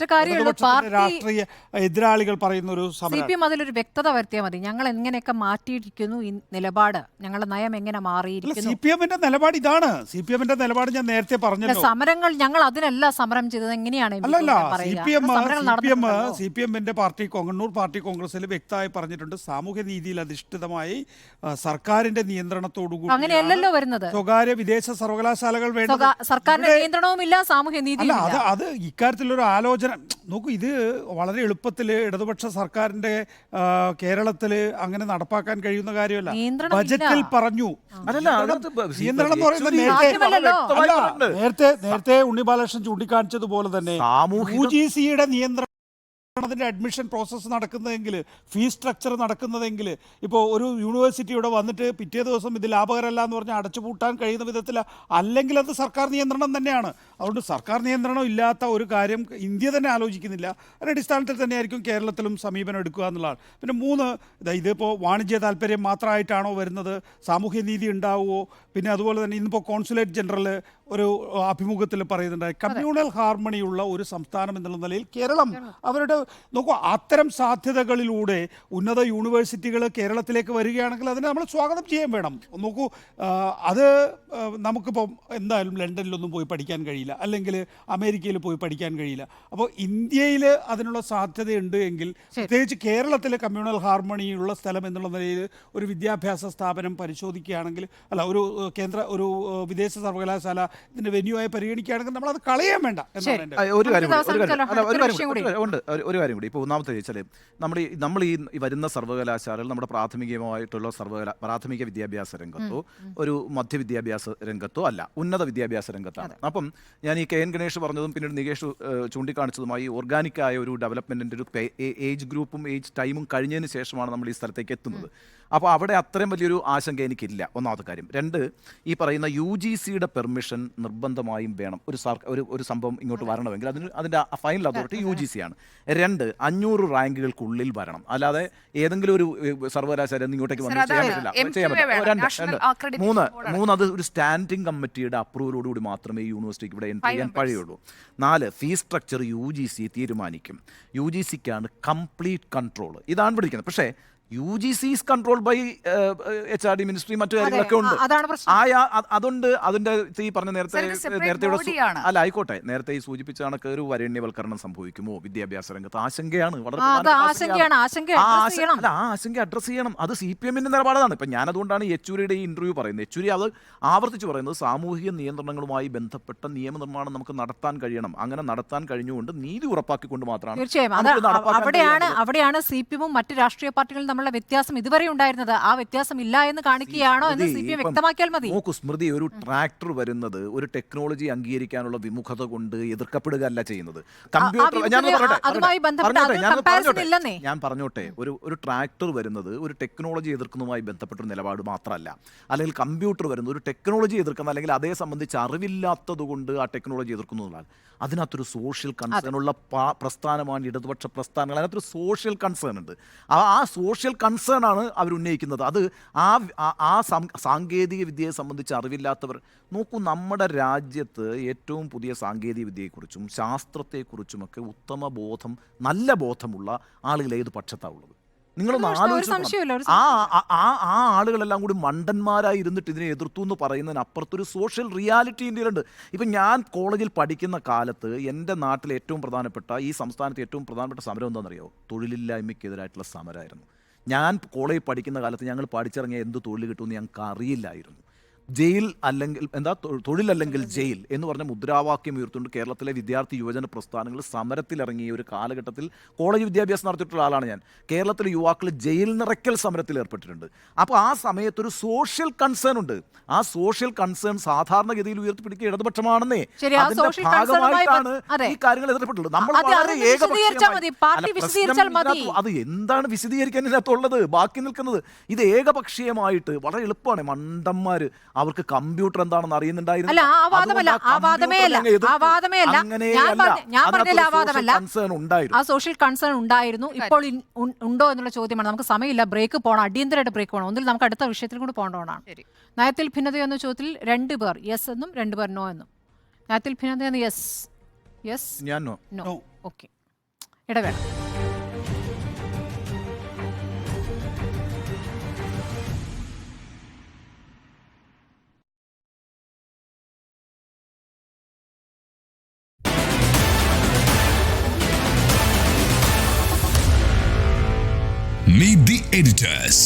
രാഷ്ട്രീയ എതിരാളികൾ പറയുന്ന ഒരു സമരം. അതിലൊരു വ്യക്തത വരുത്തിയാൽ മതി. ഞങ്ങൾ എങ്ങനെയൊക്കെ മാറ്റിയിരിക്കുന്നു ഈ നിലപാട്, ഞങ്ങളുടെ നയം എങ്ങനെ മാറിയിരിക്കുന്നു. CPM-ന്റെ നിലപാട് ഇതാണ്. CPM-ന്റെ നിലപാട് ഞാൻ നേരത്തെ പറഞ്ഞല്ലോ. സമരങ്ങൾ ഞങ്ങൾ അതിനല്ല സമരം ചെയ്തത്. എങ്ങനെയാണ് CPM-ന്റെ പാർട്ടി കണ്ണൂർ പാർട്ടി കോൺഗ്രസിൽ വ്യക്തമായി പറഞ്ഞിട്ടുണ്ട്, സാമൂഹ്യ നീതിയിൽ അധിഷ്ഠിതമായി സർക്കാരിന്റെ നിയന്ത്രണത്തോടുകൂടി അങ്ങനെയല്ലല്ലോ വരുന്നത്. സ്വകാര്യ വിദേശ സർവകലാശാലകൾ വേണ്ട, സർക്കാരിന്റെ നിയന്ത്രണവുമില്ല, സാമൂഹ്യ നീതി. അത് ഇക്കാര്യത്തിലൊരു ആലോചന നോക്കൂ. ഇത് വളരെ എളുപ്പത്തിൽ ഇടതുപക്ഷ സർക്കാരിന്റെ കേരളത്തിൽ അങ്ങനെ നടപ്പാക്കാൻ കഴിയുന്ന കാര്യമല്ല. ബജറ്റിൽ പറഞ്ഞു. നിയന്ത്രണം എന്ന് പറയുന്നത് നേരത്തെ ഉണ്ണി ബാലകൃഷ്ണൻ ചൂണ്ടിക്കാണിച്ചതുപോലെ തന്നെ UGC-യുടെ നിയന്ത്രണം അതിൻ്റെ അഡ്മിഷൻ പ്രോസസ്സ് നടക്കുന്നതെങ്കിൽ, ഫീസ് സ്ട്രക്ചർ നടക്കുന്നതെങ്കിൽ, ഇപ്പോൾ ഒരു യൂണിവേഴ്സിറ്റിയുടെ വന്നിട്ട് പിറ്റേ ദിവസം ഇത് ലാഭകരമല്ല എന്ന് പറഞ്ഞാൽ അടച്ചുപൂട്ടാൻ കഴിയുന്ന വിധത്തിൽ അല്ലെങ്കിൽ അത് സർക്കാർ നിയന്ത്രണം തന്നെയാണ്. അതുകൊണ്ട് സർക്കാർ നിയന്ത്രണം ഇല്ലാത്ത ഒരു കാര്യം ഇന്ത്യ തന്നെ ആലോചിക്കുന്നില്ല. അതിൻ്റെ അടിസ്ഥാനത്തിൽ തന്നെയായിരിക്കും കേരളത്തിലും സമീപനം എടുക്കുക എന്നുള്ളതാണ്. പിന്നെ മൂന്ന്, ഇതിപ്പോൾ വാണിജ്യ താല്പര്യം മാത്രമായിട്ടാണോ വരുന്നത്, സാമൂഹ്യ നീതി ഉണ്ടാവുമോ? പിന്നെ അതുപോലെ തന്നെ ഇന്നിപ്പോൾ കോൺസുലേറ്റ് ജനറൽ ഒരു അഭിമുഖത്തിൽ പറയുന്നുണ്ടായി, കമ്മ്യൂണൽ ഹാർമണിയുള്ള ഒരു സംസ്ഥാനം എന്നുള്ള നിലയിൽ കേരളം അവരുടെ നോക്കൂ. അത്തരം സാധ്യതകളിലൂടെ ഉന്നത യൂണിവേഴ്സിറ്റികൾ കേരളത്തിലേക്ക് വരികയാണെങ്കിൽ അതിനെ നമ്മൾ സ്വാഗതം ചെയ്യാൻ വേണം. നോക്കൂ, അത് നമുക്കിപ്പോൾ എന്തായാലും ലണ്ടനിലൊന്നും പോയി പഠിക്കാൻ കഴിയില്ല, അല്ലെങ്കിൽ അമേരിക്കയിൽ പോയി പഠിക്കാൻ കഴിയില്ല. അപ്പോൾ ഇന്ത്യയിൽ അതിനുള്ള സാധ്യതയുണ്ട് എങ്കിൽ, പ്രത്യേകിച്ച് കേരളത്തിൽ കമ്മ്യൂണൽ ഹാർമണിയുള്ള സ്ഥലം എന്നുള്ള നിലയിൽ ഒരു വിദ്യാഭ്യാസ സ്ഥാപനം പരിശോധിക്കുകയാണെങ്കിൽ, ഒരു വിദേശ സർവകലാശാല ഇതിന്റെ വെന്യൂവായി പരിഗണിക്കുകയാണെങ്കിൽ നമ്മൾ അത് കളയാൻ വേണ്ട എന്നാണ്. ഒരു കാര്യം കൂടി ഇപ്പോൾ ഒന്നാമത്തെ ചോദിച്ചാൽ, നമ്മൾ ഈ വരുന്ന സർവകലാശാലകൾ നമ്മുടെ പ്രാഥമികമായിട്ടുള്ള പ്രാഥമിക വിദ്യാഭ്യാസ രംഗത്തോ ഒരു മധ്യവിദ്യാഭ്യാസ രംഗത്തോ അല്ല, ഉന്നത വിദ്യാഭ്യാസ രംഗത്താണ്. അപ്പം ഞാൻ ഈ KN ഗണേഷ് പറഞ്ഞതും പിന്നീട് നികേഷ് ചൂണ്ടിക്കാണിച്ചതുമായി ഓർഗാനിക്കായ ഒരു ഡെവലപ്മെൻറ്റിൻ്റെ ഒരു ഏജ് ഗ്രൂപ്പും ഏജ് ടൈമും കഴിഞ്ഞതിന് ശേഷമാണ് നമ്മൾ ഈ സ്ഥലത്തേക്ക് എത്തുന്നത്. അപ്പോൾ അവിടെ അത്രയും വലിയൊരു ആശങ്ക എനിക്കില്ല, ഒന്നാമത്തെ കാര്യം. രണ്ട്, ഈ പറയുന്ന UGC-യുടെ പെർമിഷൻ നിർബന്ധമായും വേണം. ഒരു സംഭവം ഇങ്ങോട്ട് വരണമെങ്കിൽ അതിൻ്റെ ഫൈനൽ അതോറിറ്റി UGC ആണ്. 2, 500 റാങ്കുകൾക്കുള്ളിൽ വരണം. അല്ലാതെ ഏതെങ്കിലും ഒരു സർവകലാശാല ഇങ്ങോട്ടേക്ക് വന്ന് ചെയ്യാൻ പറ്റില്ല. 3 അത് ഒരു സ്റ്റാൻഡിംഗ് കമ്മിറ്റിയുടെ അപ്രൂവലോടുകൂടി മാത്രമേ യൂണിവേഴ്സിറ്റിക്ക് ഇവിടെ എൻട്രി ചെയ്യാൻ കഴിയുള്ളൂ. 4, ഫീസ് സ്ട്രക്ചർ UGC തീരുമാനിക്കും. UGCക്കാണ് കംപ്ലീറ്റ് കൺട്രോൾ. ഇതാണ് പിടിക്കുന്നത്. പക്ഷേ UGC is control by HRD ministry, മറ്റു കാര്യങ്ങളൊക്കെ ഉണ്ട്. അതുകൊണ്ട് അതിന്റെ ഈ പറഞ്ഞ നേരത്തെ അല്ല ആയിക്കോട്ടെ, നേരത്തെ ഈ സൂചിപ്പിച്ച കണക്ക് ഒരു വരേണ്യവൽക്കരണം സംഭവിക്കുമോ വിദ്യാഭ്യാസ രംഗത്ത് ആശങ്കയാണ്. വളരെ ആ ആശങ്ക അഡ്രസ് ചെയ്യണം. അത് CPMന്റെ നിലപാടാണ്. ഇപ്പം ഞാനതുകൊണ്ടാണ് യെച്ചൂരിയുടെ ഈ ഇന്റർവ്യൂ പറയുന്നത്. യെച്ചൂരി അത് ആവർത്തിച്ച് പറയുന്നത് സാമൂഹിക നിയന്ത്രണങ്ങളുമായി ബന്ധപ്പെട്ട നിയമനിർമ്മാണം നമുക്ക് നടത്താൻ കഴിയണം. അങ്ങനെ നടത്താൻ കഴിഞ്ഞുകൊണ്ട് നീതി ഉറപ്പാക്കിക്കൊണ്ട് മാത്രമാണ്. തീർച്ചയായും അവിടെയാണ് CPM മറ്റ് രാഷ്ട്രീയ പാർട്ടികളും തമ്മിലുള്ള വ്യത്യാസം ഇതുവരെ ഉണ്ടായിരുന്നത്. ആ വ്യത്യാസം ഇല്ല എന്ന് കാണിക്കുകയാണോ എന്ന് CPM വ്യക്തമാക്കിയാൽ മതി. നോക്കൂ സ്മൃതി, ഒരു ട്രാക്ടർ വരുന്നത് ഒരു ടെക്നോളജി അംഗീകരിക്കാനുള്ള വിമുഖത കൊണ്ട് എതിർക്കപ്പെടുകയല്ല ചെയ്യുന്നത്. ഞാൻ പറഞ്ഞോട്ടെ, ഒരു ട്രാക്ടർ വരുന്നത് ഒരു ടെക്നോളജി എതിർക്കുന്നതുമായി ബന്ധപ്പെട്ട ഒരു നിലപാട് മാത്രമല്ല. അല്ലെങ്കിൽ കമ്പ്യൂട്ടർ വരുന്നത് ഒരു ടെക്നോളജി എതിർക്കുന്ന, അല്ലെങ്കിൽ അതേ സംബന്ധിച്ച് അറിവില്ലാത്തത് കൊണ്ട് ആ ടെക്നോളജി എതിർക്കുന്നതാണ്. അതിനകത്തൊരു സോഷ്യൽ കൺസേൺ ഉള്ള പ്രസ്ഥാനമാണ് ഇടതുപക്ഷ പ്രസ്ഥാനങ്ങൾ. അതിനകത്തൊരു സോഷ്യൽ കൺസേൺ ഉണ്ട്. ആ സോഷ്യൽ കൺസേൺ ആണ് അവർ ഉന്നയിക്കുന്നത്. അത് ആ സാങ്കേതിക വിദ്യയെ സംബന്ധിച്ച് അറിവില്ലാത്തവർ നോക്കൂ, നമ്മുടെ രാജ്യത്ത് ഏറ്റവും പുതിയ സാങ്കേതിക വിദ്യയെക്കുറിച്ചും ശാസ്ത്രത്തെക്കുറിച്ചുമൊക്കെ ഉത്തമ ബോധം, നല്ല ബോധമുള്ള ആളുകൾ ഏത് പക്ഷത്താണ് ഉള്ളത്? നിങ്ങളൊന്ന് ആലോചിച്ച് ആ ആളുകളെല്ലാം കൂടി മണ്ടന്മാരായി ഇരുന്നിട്ട് ഇതിനെ എതിർത്തു എന്ന് പറയുന്നതിനപ്പുറത്തൊരു സോഷ്യൽ റിയാലിറ്റി ഇന്ത്യയിലുണ്ട്. ഇപ്പം ഞാൻ കോളേജിൽ പഠിക്കുന്ന കാലത്ത് എൻ്റെ നാട്ടിൽ ഏറ്റവും പ്രധാനപ്പെട്ട, ഈ സംസ്ഥാനത്ത് ഏറ്റവും പ്രധാനപ്പെട്ട സമരം എന്താണെന്നറിയോ? തൊഴിലില്ലായ്മയ്ക്കെതിരായിട്ടുള്ള സമരമായിരുന്നു. ഞാൻ കോളേജിൽ പഠിക്കുന്ന കാലത്ത് ഞങ്ങൾ പഠിച്ചിറങ്ങിയ എന്ത് തൊഴിൽ കിട്ടുമെന്ന് ഞങ്ങൾക്ക് അറിയില്ലായിരുന്നു. ജയിൽ അല്ലെങ്കിൽ തൊഴിലല്ലെങ്കിൽ ജയിൽ എന്ന് പറഞ്ഞ മുദ്രാവാക്യം ഉയർത്തുകൊണ്ട് കേരളത്തിലെ വിദ്യാർത്ഥി യുവജന പ്രസ്ഥാനങ്ങൾ സമരത്തിലിറങ്ങിയ ഒരു കാലഘട്ടത്തിൽ കോളേജ് വിദ്യാഭ്യാസം നടത്തിയിട്ടുള്ള ആളാണ് ഞാൻ. കേരളത്തിലെ യുവാക്കൾ ജയിൽ നിറയ്ക്കൽ സമരത്തിൽ ഏർപ്പെട്ടിട്ടുണ്ട്. അപ്പോൾ ആ സമയത്തൊരു സോഷ്യൽ കൺസേൺ ഉണ്ട്. ആ സോഷ്യൽ കൺസേൺ സാധാരണഗതിയിൽ ഉയർത്തിപ്പിടിക്കുക ഇടതുപക്ഷമാണെന്നേ. അതിന്റെ ഭാഗമായിട്ടാണ് ഈ കാര്യങ്ങൾ എതിർപ്പെട്ടുള്ളത്. നമ്മൾ അത് എന്താണ് വിശദീകരിക്കാൻ ഇതിനകത്തുള്ളത്? ബാക്കി നിൽക്കുന്നത് ഇത് ഏകപക്ഷീയമായിട്ട് വളരെ എളുപ്പമാണ്. മണ്ടന്മാര് അവർക്ക് കമ്പ്യൂട്ടർ എന്താണെന്ന് അറിയുന്നുണ്ടായിരുന്നു. ആ സോഷ്യൽ കൺസേൺ ഉണ്ടായിരുന്നു. ഇപ്പോൾ ഉണ്ടോ എന്നുള്ള ചോദ്യമാണ്. നമുക്ക് സമയമില്ല, ബ്രേക്ക് പോകണം, അടിയന്തരമായിട്ട് ബ്രേക്ക് പോകണം. ഒന്നിൽ നമുക്ക് അടുത്ത വിഷയത്തിൽ കൂടി പോകേണ്ടതാണ്. നയത്തിൽ ഭിന്നത എന്ന ചോദ്യത്തിൽ 2 പേർ യെസ് എന്നും 2 പേർ നോ എന്നും. നയത്തിൽ ഭിന്നത എന്ന് യെസ് ഞാൻ നോ. ഓക്കെ, ഇടവേള. Meet the editors.